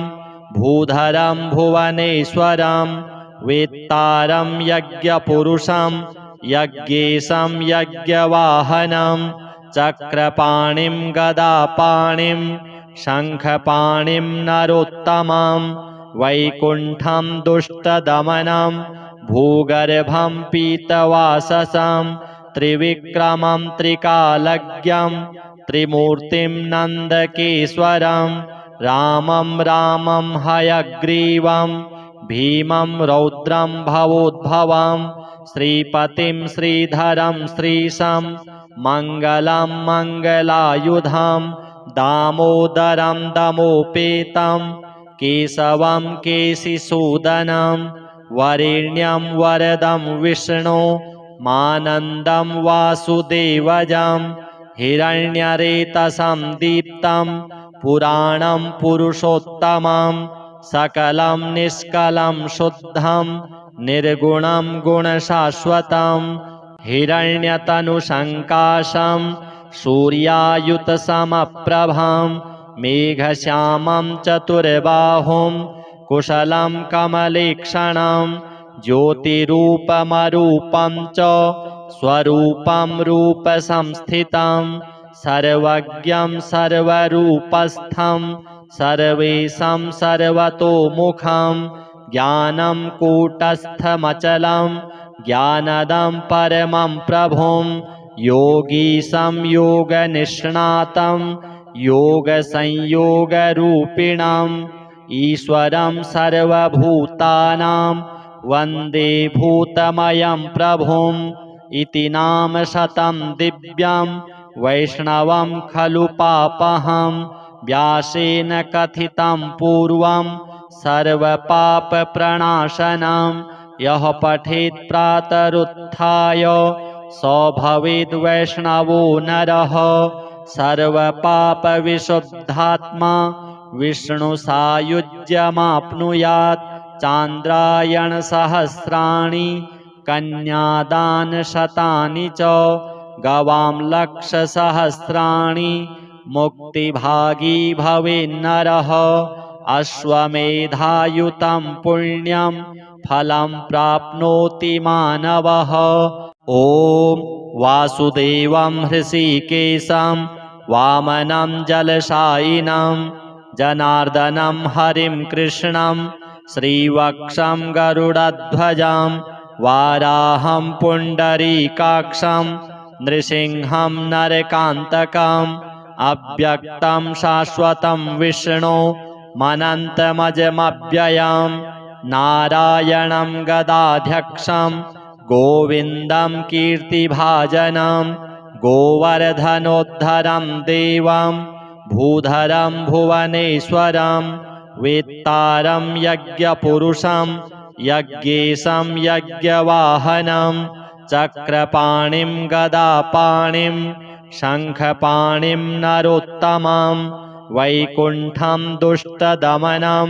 Speaker 1: भूधरं भुवनेश्वरं वेत्तारं यज्ञपुरुषं यज्ञेशं यज्ञवाहनं चक्रपाणिं गदापाणिं शङ्खपाणिं नरोत्तमं वैकुण्ठं दुष्टदमनं भूगर्भं पीतवाससं त्रिविक्रमं त्रिकालज्ञं त्रिमूर्तिं नन्दकेश्वरं रामं रामं हयग्रीवं भीमं रौद्रं भवोद्भवं श्रीपतिं श्रीधरं श्रीशं मङ्गलं मङ्गलायुधं दामोदरं दमोपेतं केशवं केशिसूदनं वरेण्यं वरदं विष्णु मानन्दं वासुदेवजं हिरण्यरेतसं दीप्तं पुराणं पुरुषोत्तमं सकलं निष्कलं शुद्धं निर्गुणं गुणशाश्वतं हिरण्यतनुसङ्काशं सूर्यायुतसमप्रभं मेघश्यामं चतुर्बाहुं कुशलं कमलेक्षणं ज्योतिरूपमरूपं च स्वरूपं रूपसंस्थितं सर्वज्ञं सर्वरूपस्थं सर्वेशं सर्वतोमुखं ज्ञानं कूटस्थमचलं ज्ञानदं परमं प्रभुं योगीशं योगनिष्णातं योगसंयोगरूपिणम् ईश्वरं सर्वभूतानां वन्दे भूतमयं प्रभुम् इति नाम शतं दिव्यं वैष्णवं खलु पापहं व्यासेन कथितं पूर्वं सर्वपापप्रणाशनं यः पठेत् प्रातरुत्थाय स भवेद् वैष्णवो नरः सर्वपापविशुद्धात्मा विष्णुसायुज्यमाप्नुयात् चान्द्रायणसहस्राणि कन्यादानशतानि च गवां लक्षसहस्राणि मुक्तिभागी भवेन्नरः अश्वमेधायुतं पुण्यं फलं प्राप्नोति मानवः। ॐ वासुदेवं हृषीकेशं वामनं जलशायिनं जनार्दनं हरिं कृष्णं श्रीवक्षं गरुडध्वजं वाराहं पुण्डरीकाक्षं नृसिंहं नरकान्तकम् अव्यक्तं शाश्वतं विष्णु मनन्तमजमव्ययं नारायणं गदाध्यक्षं गोविन्दं कीर्तिभाजनं गोवर्धनोद्धरं देवं भूधरं भुवनेश्वरं वेत्तारं यज्ञपुरुषं यज्ञेशं यज्ञवाहनं चक्रपाणिं गदापाणिं शङ्खपाणिं नरोत्तमं वैकुण्ठं दुष्टदमनं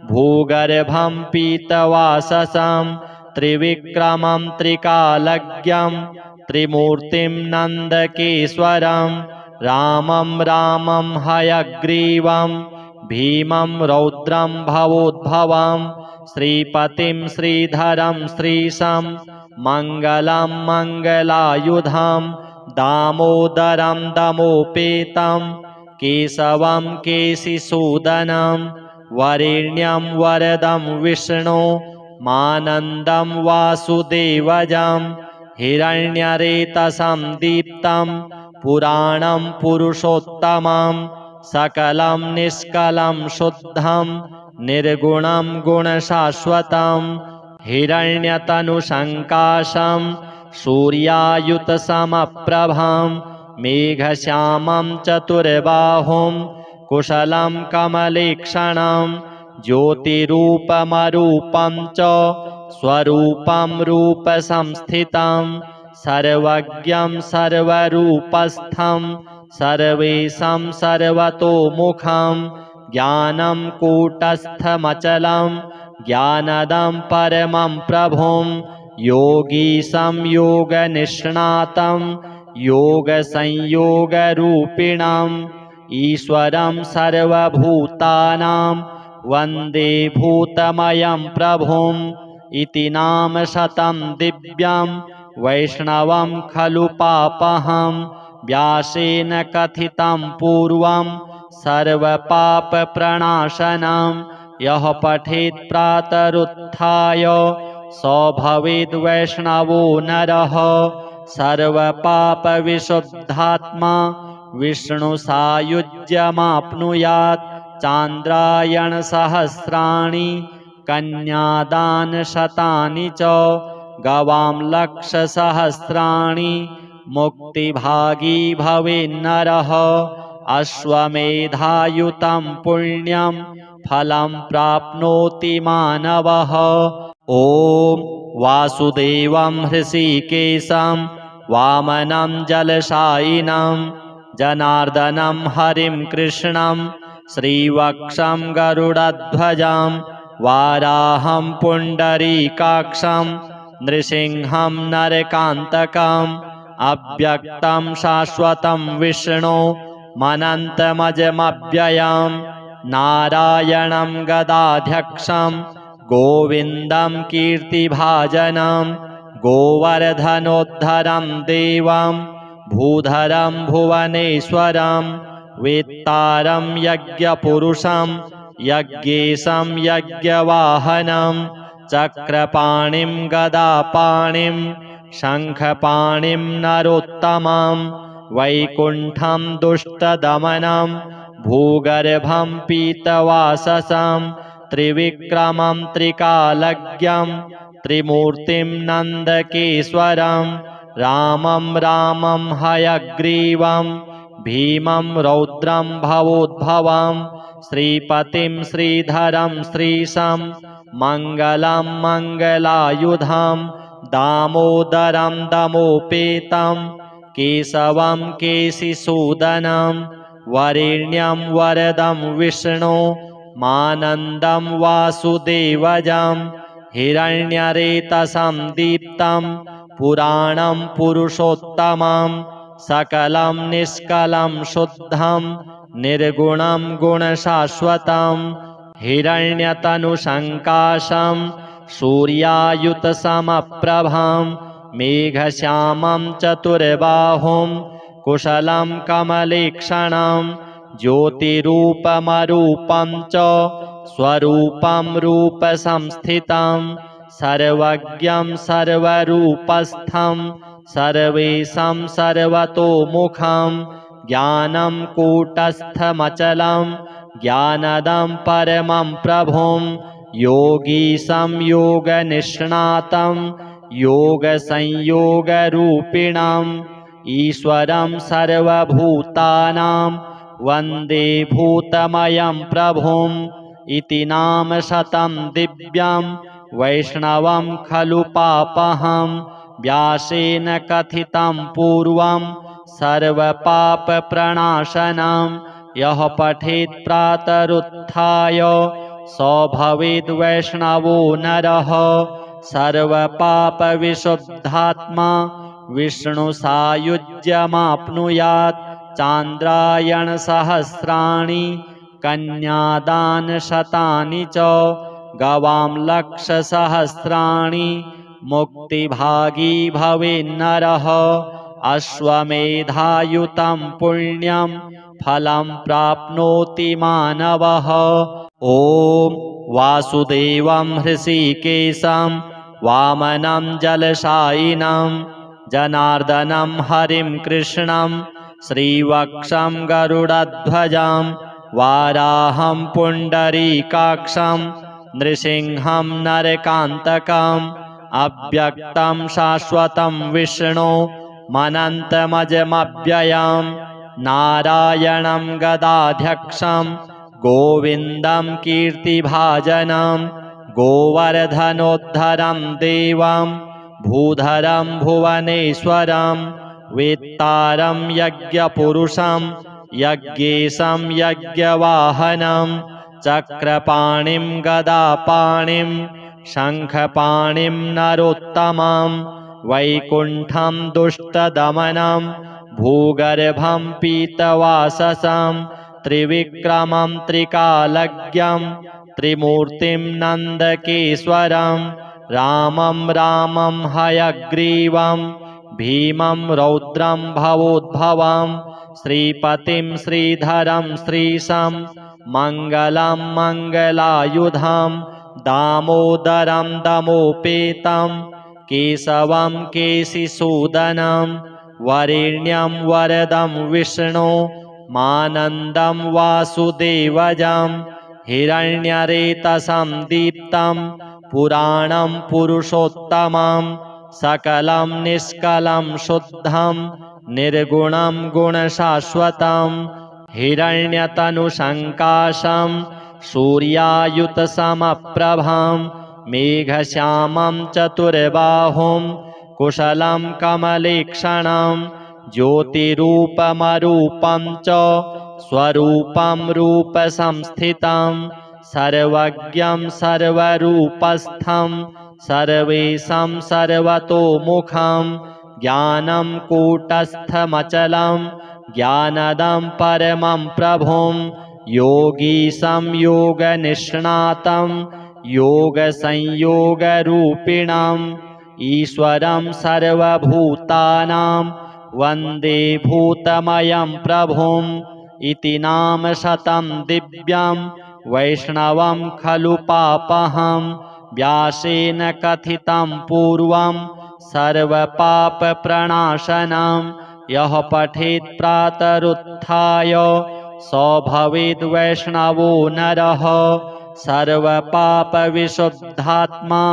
Speaker 1: भूगर्भं पीतवाससं त्रिविक्रमं त्रिकालज्ञं त्रिमूर्तिं नन्दकेश्वरं रामं रामं हयग्रीवं भीमं रौद्रं भवोद्भवं श्रीपतिं श्रीधरं श्रीशं मङ्गलं मङ्गलायुधं दामोदरं दमोपेतं केशवं केशिसूदनं वरेण्यं वरदं विष्णु मानन्दं वासुदेवजं हिरण्यरेतसं दीप्तं पुराणं पुरुषोत्तमं सकलं निष्कलं शुद्धं निर्गुणं गुणशाश्वतं हिरण्यतनुशङ्काशं सूर्यायुतसमप्रभां मेघश्यामं चतुर्बाहुं कुशलं कमलेक्षणं ज्योतिरूपमरूपं च स्वरूपं रूपसंस्थितं सर्वज्ञं सर्वरूपस्थं सर्वेशं सर्वतोमुखं ज्ञानं कूटस्थमचलं ज्ञानदं परमं प्रभुं योगीशं योगनिष्णातं योगसंयोगरूपिणम् ईश्वरं सर्वभूतानां वन्दे भूतमयं प्रभुम् इति नाम शतं दिव्यं वैष्णवं खलु पापहं व्यासेन कथितं पूर्वं सर्वपापप्रणाशनं यः पठेत् प्रातरुत्थाय स भवेद् वैष्णवो नरः सर्वपापविशुद्धात्मा विष्णुसायुज्यमाप्नुयात् चान्द्रायणसहस्राणि कन्यादानशतानि च गवां लक्षसहस्राणि मुक्तिभागी भवेन्नरः अश्वमेधायुतं पुण्यं फलं प्राप्नोति मानवः। ॐ वासुदेवं हृषीकेशं वामनं जलशायिनं जनार्दनं हरिं कृष्णं श्रीवक्षं गरुडध्वजं वाराहं पुण्डरीकाक्षं नृसिंहं नरकान्तकम् अव्यक्तं शाश्वतं विष्णु मनन्तमजमव्ययं नारायणं गदाध्यक्षं गोविन्दं कीर्तिभाजनं गोवर्धनोद्धरं देवं भूधरं भुवनेश्वरं वेत्तारं यज्ञपुरुषं यज्ञेशं यज्ञवाहनं चक्रपाणिं गदापाणिं शङ्खपाणिं नरोत्तमं वैकुण्ठं दुष्टदमनं भूगर्भं पीतवाससं त्रिविक्रमं त्रिकालज्ञं त्रिमूर्तिं नन्दकेश्वरं रामं रामं हयग्रीवं भीमं रौद्रं भवोद्भवं श्रीपतिं श्रीधरं श्रीशं मङ्गलं मङ्गलायुधं दामोदरं दमोपेतं केशवं केशिसूदनं वरेण्यं वरदं विष्णु मानन्दं वासुदेवजं हिरण्यरेतसं दीप्तं पुराणं पुरुषोत्तमं सकलं निष्कलं शुद्धं निर्गुणं गुणशाश्वतं हिरण्यतनुशङ्काशं सूर्यायुतसमप्रभां मेघश्यामं चतुर्बाहुं कुशलं कमलेक्षणं ज्योतिरूपमरूपं च स्वरूपं रूपसंस्थितं सर्वज्ञं सर्वरूपस्थं सर्वेशं सर्वतोमुखं ज्ञानं कूटस्थमचलं ज्ञानदं परमं प्रभुं योगीशं योगनिष्णातं योगसंयोगरूपिणम् ईश्वरं सर्वभूतानां वन्दे भूतमयं प्रभुम् इति नाम शतं दिव्यं वैष्णवं खलु पापहं व्यासेन कथितं पूर्वं सर्वपापप्रणाशनं यः पठेत् प्रातरुत्थाय स भवेद् वैष्णवो नरः सर्वपापविशुद्धात्मा विष्णुसायुज्यमाप्नुयात् चान्द्रायणसहस्राणि कन्यादानशतानि च गवां लक्षसहस्राणि मुक्तिभागी भवेन्नरः अश्वमेधायुतं पुण्यं फलं प्राप्नोति मानवः। ॐ वासुदेवं हृषीकेशं वामनं जलशायिनं जनार्दनं हरिं कृष्णं श्रीवक्षं गरुडध्वजं वाराहं पुण्डरीकाक्षं नृसिंहं नरकान्तकम् अव्यक्तं शाश्वतं विष्णु मनन्तमजमव्ययं नारायणं गदाध्यक्षं गोविन्दं कीर्तिभाजनं गोवर्धनोद्धरं देवं भूधरं भुवनेश्वरं वेत्तारं यज्ञपुरुषं यज्ञेशं यज्ञवाहनं चक्रपाणिं गदापाणिं शङ्खपाणिं नरोत्तमं वैकुण्ठं दुष्टदमनं भूगर्भं पीतवाससं त्रिविक्रमं त्रिकालज्ञं त्रिमूर्तिं नन्दकेश्वरं रामं रामं हयग्रीवं भीमं रौद्रं भवोद्भवं श्रीपतिं श्रीधरं श्रीशं मङ्गलं मङ्गलायुधं दामोदरं दमोपेतं केशवं केशिसूदनं वरेण्यं वरदं विष्णु मानन्दं वासुदेवजं हिरण्यरेतसं दीप्तं पुराणं पुरुषोत्तमं सकलं निष्कलं शुद्धं निर्गुणं गुणशाश्वतं हिरण्यतनुसङ्काशं सूर्यायुतसमप्रभं मेघश्यामं चतुर्बाहुं कुशलं कमलेक्षणं ज्योतिरूपमरूपं च स्वरूपं रूपसंस्थितं सर्वज्ञं सर्वरूपस्थं सर्वेशं सर्वतोमुखं ज्ञानं कूटस्थमचलं ज्ञानदं परमं प्रभुं योगीशं योगनिष्णातं योगसंयोगरूपिणम् ईश्वरं सर्वभूतानां वन्दे भूतमयं प्रभुम् इति नाम शतं दिव्यं वैष्णवं खलु पापहं व्यासेन कथितं पूर्वं सर्वपापप्रणाशनं यः पठेत् प्रातरुत्थाय स भवेद् वैष्णवो नरः सर्वपापविशुद्धात्मा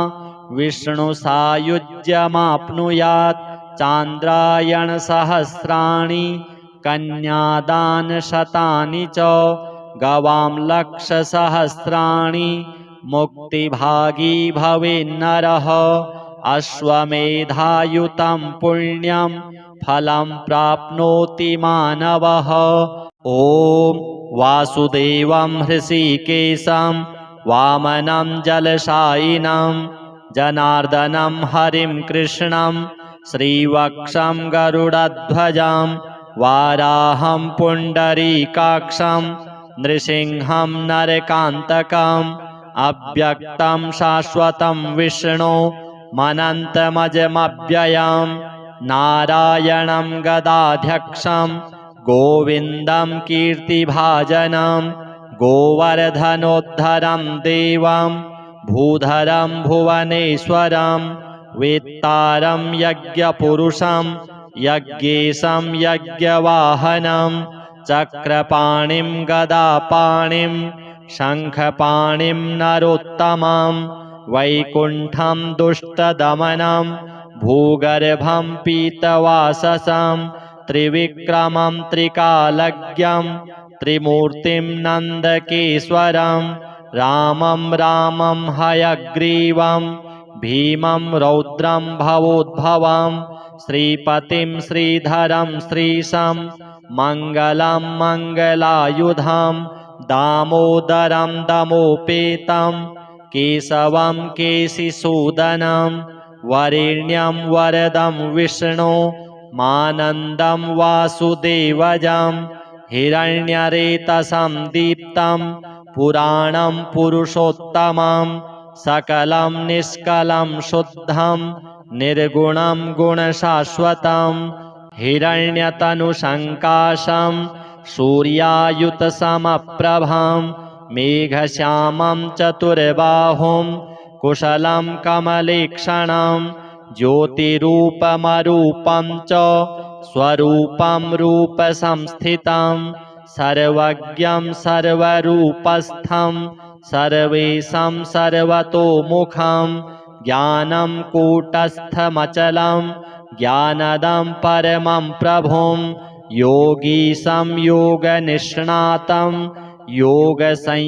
Speaker 1: विष्णुसायुज्यमाप्नुयात् चान्द्रायणसहस्राणि कन्यादानशतानि च गवां लक्षसहस्राणि मुक्तिभागी भवेन्नरः अश्वमेधायुतं पुण्यं फलं प्राप्नोति मानवः। ॐ वासुदेवं हृषीकेशं वामनं जलशायिनं जनार्दनं हरिं कृष्णं श्रीवक्षं गरुडध्वजं वाराहं पुण्डरीकाक्षं नृसिंहं नरकान्तकम् अव्यक्तं शाश्वतं विष्णु मनन्तमजमव्ययं नारायणं गदाध्यक्षं गोविन्दं कीर्तिभाजनं गोवर्धनोद्धरं देवं भूधरं भुवनेश्वरं वेत्तारं यज्ञपुरुषं यज्ञेशं यज्ञवाहनं चक्रपाणिं गदापाणिं शङ्खपाणिं नरोत्तमं वैकुण्ठं दुष्टदमनं भूगर्भं पीतवाससं त्रिविक्रमं त्रिकालज्ञं त्रिमूर्तिं नन्दकेश्वरं रामं रामं हयग्रीवं भीमं रौद्रं भवोद्भवं श्रीपतिं श्रीधरं श्रीशं मङ्गलं मङ्गलायुधं दामोदरं दमोपेतं केशवं केशिसूदनं वरेण्यं वरदं विष्णु मानन्दं वासुदेवजं हिरण्यरेतसं दीप्तं पुराणं पुरुषोत्तमं सकलं निष्कलं शुद्धं निर्गुणं गुणशाश्वतं हिरण्यतनुसङ्काशं सूर्यायुतसमप्रभं मेघश्यामं चतुर्बाहुं कुशलं कमलेक्षणं ज्योतिरूपमरूपं च स्वरूपं रूपसंस्थितं सर्वज्ञं सर्वरूपस्थं सर्वेषां सर्वतोमुखं ज्ञानं कूटस्थमचलं ज्ञानदं परमं प्रभुं योगीशं योगनिष्णातं योगसंयोगरूपिणम्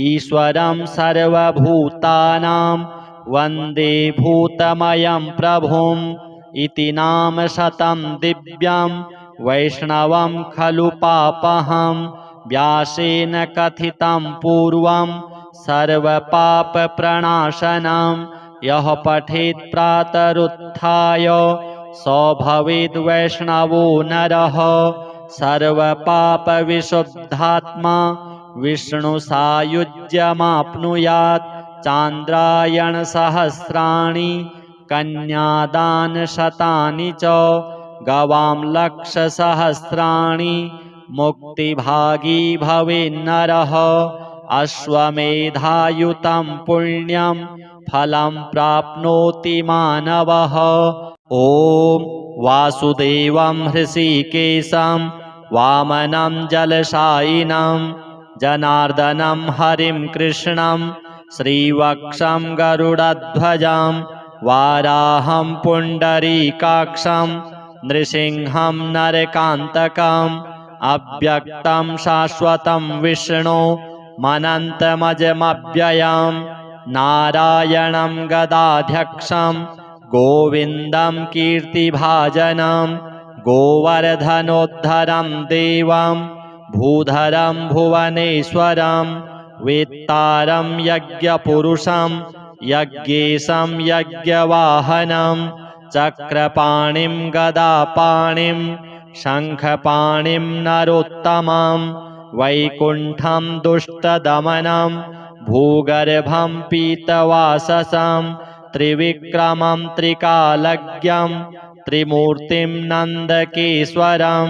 Speaker 1: ईश्वरं सर्वभूतानां वन्दे भूतमयं प्रभुम् इति नाम शतं दिव्यं वैष्णवं खलु पापहं व्यासेन कथितं पूर्वं सर्वपापप्रणाशनं यः पठेत् प्रातरुत्थाय स भवेद् वैष्णवो नरः सर्वपापविशुद्धात्मा विष्णुसायुज्यमाप्नुयात् चान्द्रायणसहस्राणि कन्यादानशतानि च गवां लक्षसहस्राणि मुक्तिभागी भवेन्नरः अश्वमेधायुतं पुण्यं फलं प्राप्नोति मानवः। ॐ वासुदेवं हृषीकेशं वामनं जलशायिनं जनार्दनं हरिं कृष्णं श्रीवक्षं गरुडध्वजं वाराहं पुण्डरीकाक्षं नृसिंहं नरकान्तकम् अव्यक्तं शाश्वतं विष्णु मनन्तमजमव्ययं नारायणं गदाध्यक्षं गोविन्दं कीर्तिभाजनं गोवर्धनोद्धरं देवं भूधरं भुवनेश्वरं वेत्तारं यज्ञपुरुषं यज्ञेशं यज्ञवाहनं चक्रपाणिं गदापाणिं शङ्खपाणिं नरोत्तमं वैकुण्ठं दुष्टदमनं भूगर्भं पीतवाससं त्रिविक्रमं त्रिकालज्ञं त्रिमूर्तिं नन्दकेश्वरं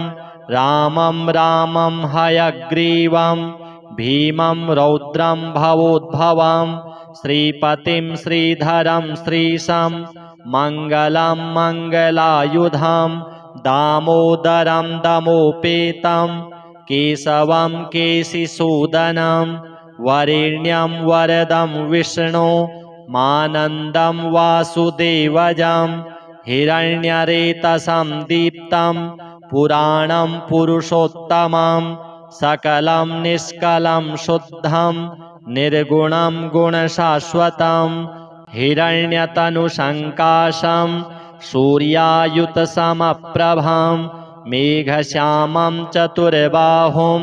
Speaker 1: रामं रामं हयग्रीवं भीमं रौद्रं भवोद्भवं श्रीपतिं श्रीधरं श्रीशं मङ्गलं मङ्गलायुधं दामोदरं दमोपेतं केशवं केशिसूदनं वरेण्यं वरदं विष्णु मानन्दं वासुदेवजं हिरण्यरेतसं दीप्तं पुराणं पुरुषोत्तमं सकलं निष्कलं शुद्धं निर्गुणं गुणशाश्वतं हिरण्यतनुसङ्काशं सूर्यायुतसमप्रभं मेघश्यामं चतुर्बाहुं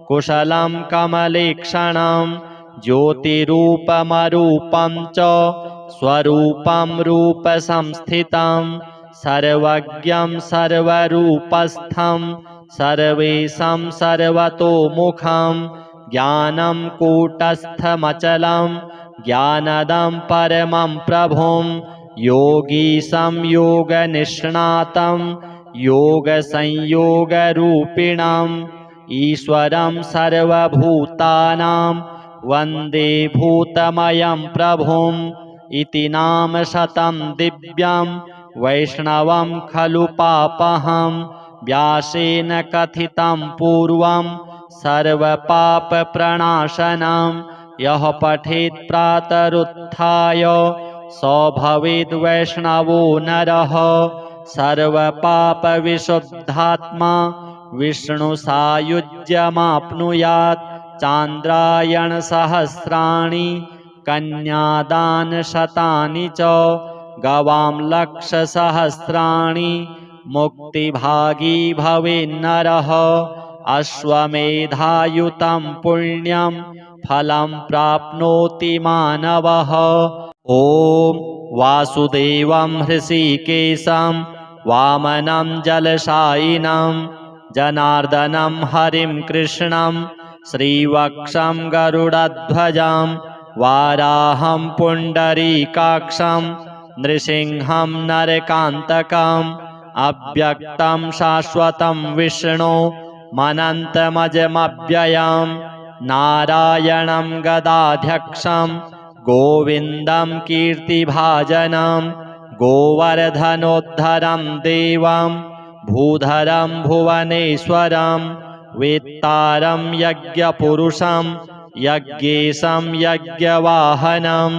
Speaker 1: कुशलं कमलेक्षणं ज्योतिरूपमरूपं च स्वरूपं रूपसंस्थितं सर्वज्ञं सर्वरूपस्थं सर्वेशं सर्वतोमुखं ज्ञानं कूटस्थमचलं ज्ञानदं परमं प्रभुं योगीशं योगनिष्णातं योगसंयोगरूपिणम् ईश्वरं सर्वभूतानां वन्दे भूतमयं प्रभुम् इति नाम शतं दिव्यं वैष्णवं खलु पापहं व्यासेन कथितं पूर्वं सर्वपापप्रणाशनं यः पठेत् प्रातरुत्थाय स भवेद् वैष्णवो नरः सर्वपापविशुद्धात्मा विष्णुसायुज्यमाप्नुयात् चान्द्रायणसहस्राणि कन्यादानशतानि च गवां लक्षसहस्राणि मुक्तिभागी भवेन्नरः अश्वमेधायुतं पुण्यं फलं प्राप्नोति मानवः। ॐ वासुदेवं हृषीकेशं वामनं जलशायिनं जनार्दनं हरिं कृष्णं श्रीवक्षं गरुडध्वजं वाराहं पुण्डरीकाक्षं नृसिंहं नरकान्तकम् अव्यक्तं शाश्वतं विष्णु मनन्तमजमव्ययं नारायणं गदाध्यक्षं गोविन्दं कीर्तिभाजनं गोवर्धनोद्धरं देवं भूधरं भुवनेश्वरं वेत्तारं यज्ञपुरुषं यज्ञेशं यज्ञवाहनं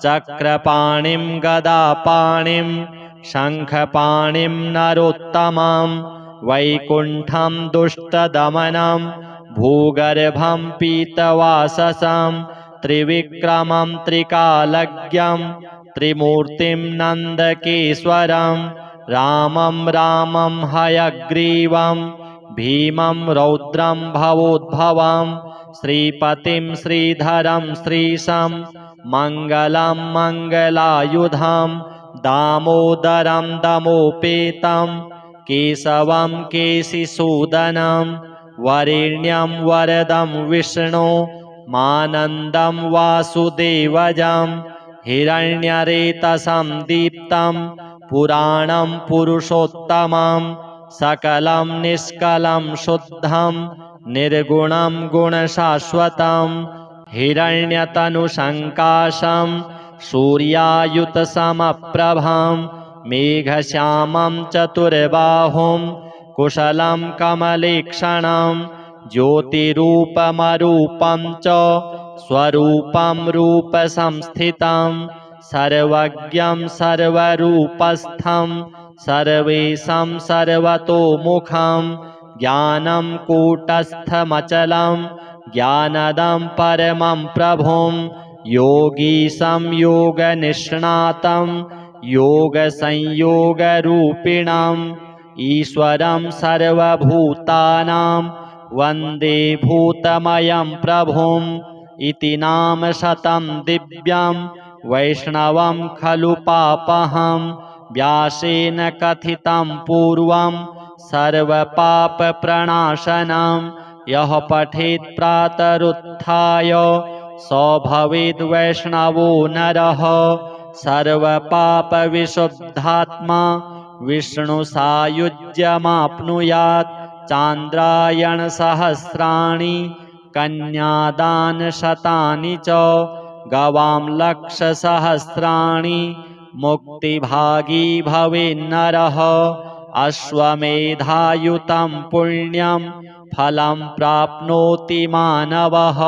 Speaker 1: चक्रपाणिं गदापाणिं शङ्खपाणिं नरोत्तमं वैकुण्ठं दुष्टदमनं भूगर्भं पीतवाससं त्रिविक्रमं त्रिकालज्ञं त्रिमूर्तिं नन्दकेश्वरं रामं रामं हयग्रीवं भीमं रौद्रं भवोद्भवं श्रीपतिं श्रीधरं श्रीशं मङ्गलं मङ्गलायुधं दामोदरं दमोपेतं केशवं केशिसूदनं वरेण्यं वरदं विष्णु मानन्दं वासुदेवजं हिरण्यरेतसं दीप्तं पुराणं पुरुषोत्तमं सकलं निष्कलं शुद्धं निर्गुणं गुणशाश्वतं हिरण्यतनुसङ्काशं सूर्यायुतसमप्रभं मेघश्यामं चतुर्बाहुं कुशलं कमलेक्षणं ज्योतिरूपमरूपं च स्वरूपं रूपसंस्थितं सर्वज्ञं सर्वरूपस्थं सर्वेशं सर्वतोमुखं ज्ञानं कूटस्थमचलं ज्ञानदं परमं प्रभुं योगीशं योगनिष्णातं योगसंयोगरूपिणम् ईश्वरं सर्वभूतानां वन्दे भूतमयं प्रभुम् इति नाम शतं दिव्यं वैष्णवं खलु पापहं व्यासेन कथितं पूर्वं सर्वपापप्रणाशनं यः पठेत् प्रातरुत्थाय स भवेद् वैष्णवो नरः सर्वपापविशुद्धात्मा विष्णुसायुज्यमाप्नुयात् चान्द्रायणसहस्राणि कन्यादानशतानि च गवां लक्षसहस्राणि मुक्तिभागी भवेन्नरः अश्वमेधायुतं पुण्यं फलं प्राप्नोति मानवः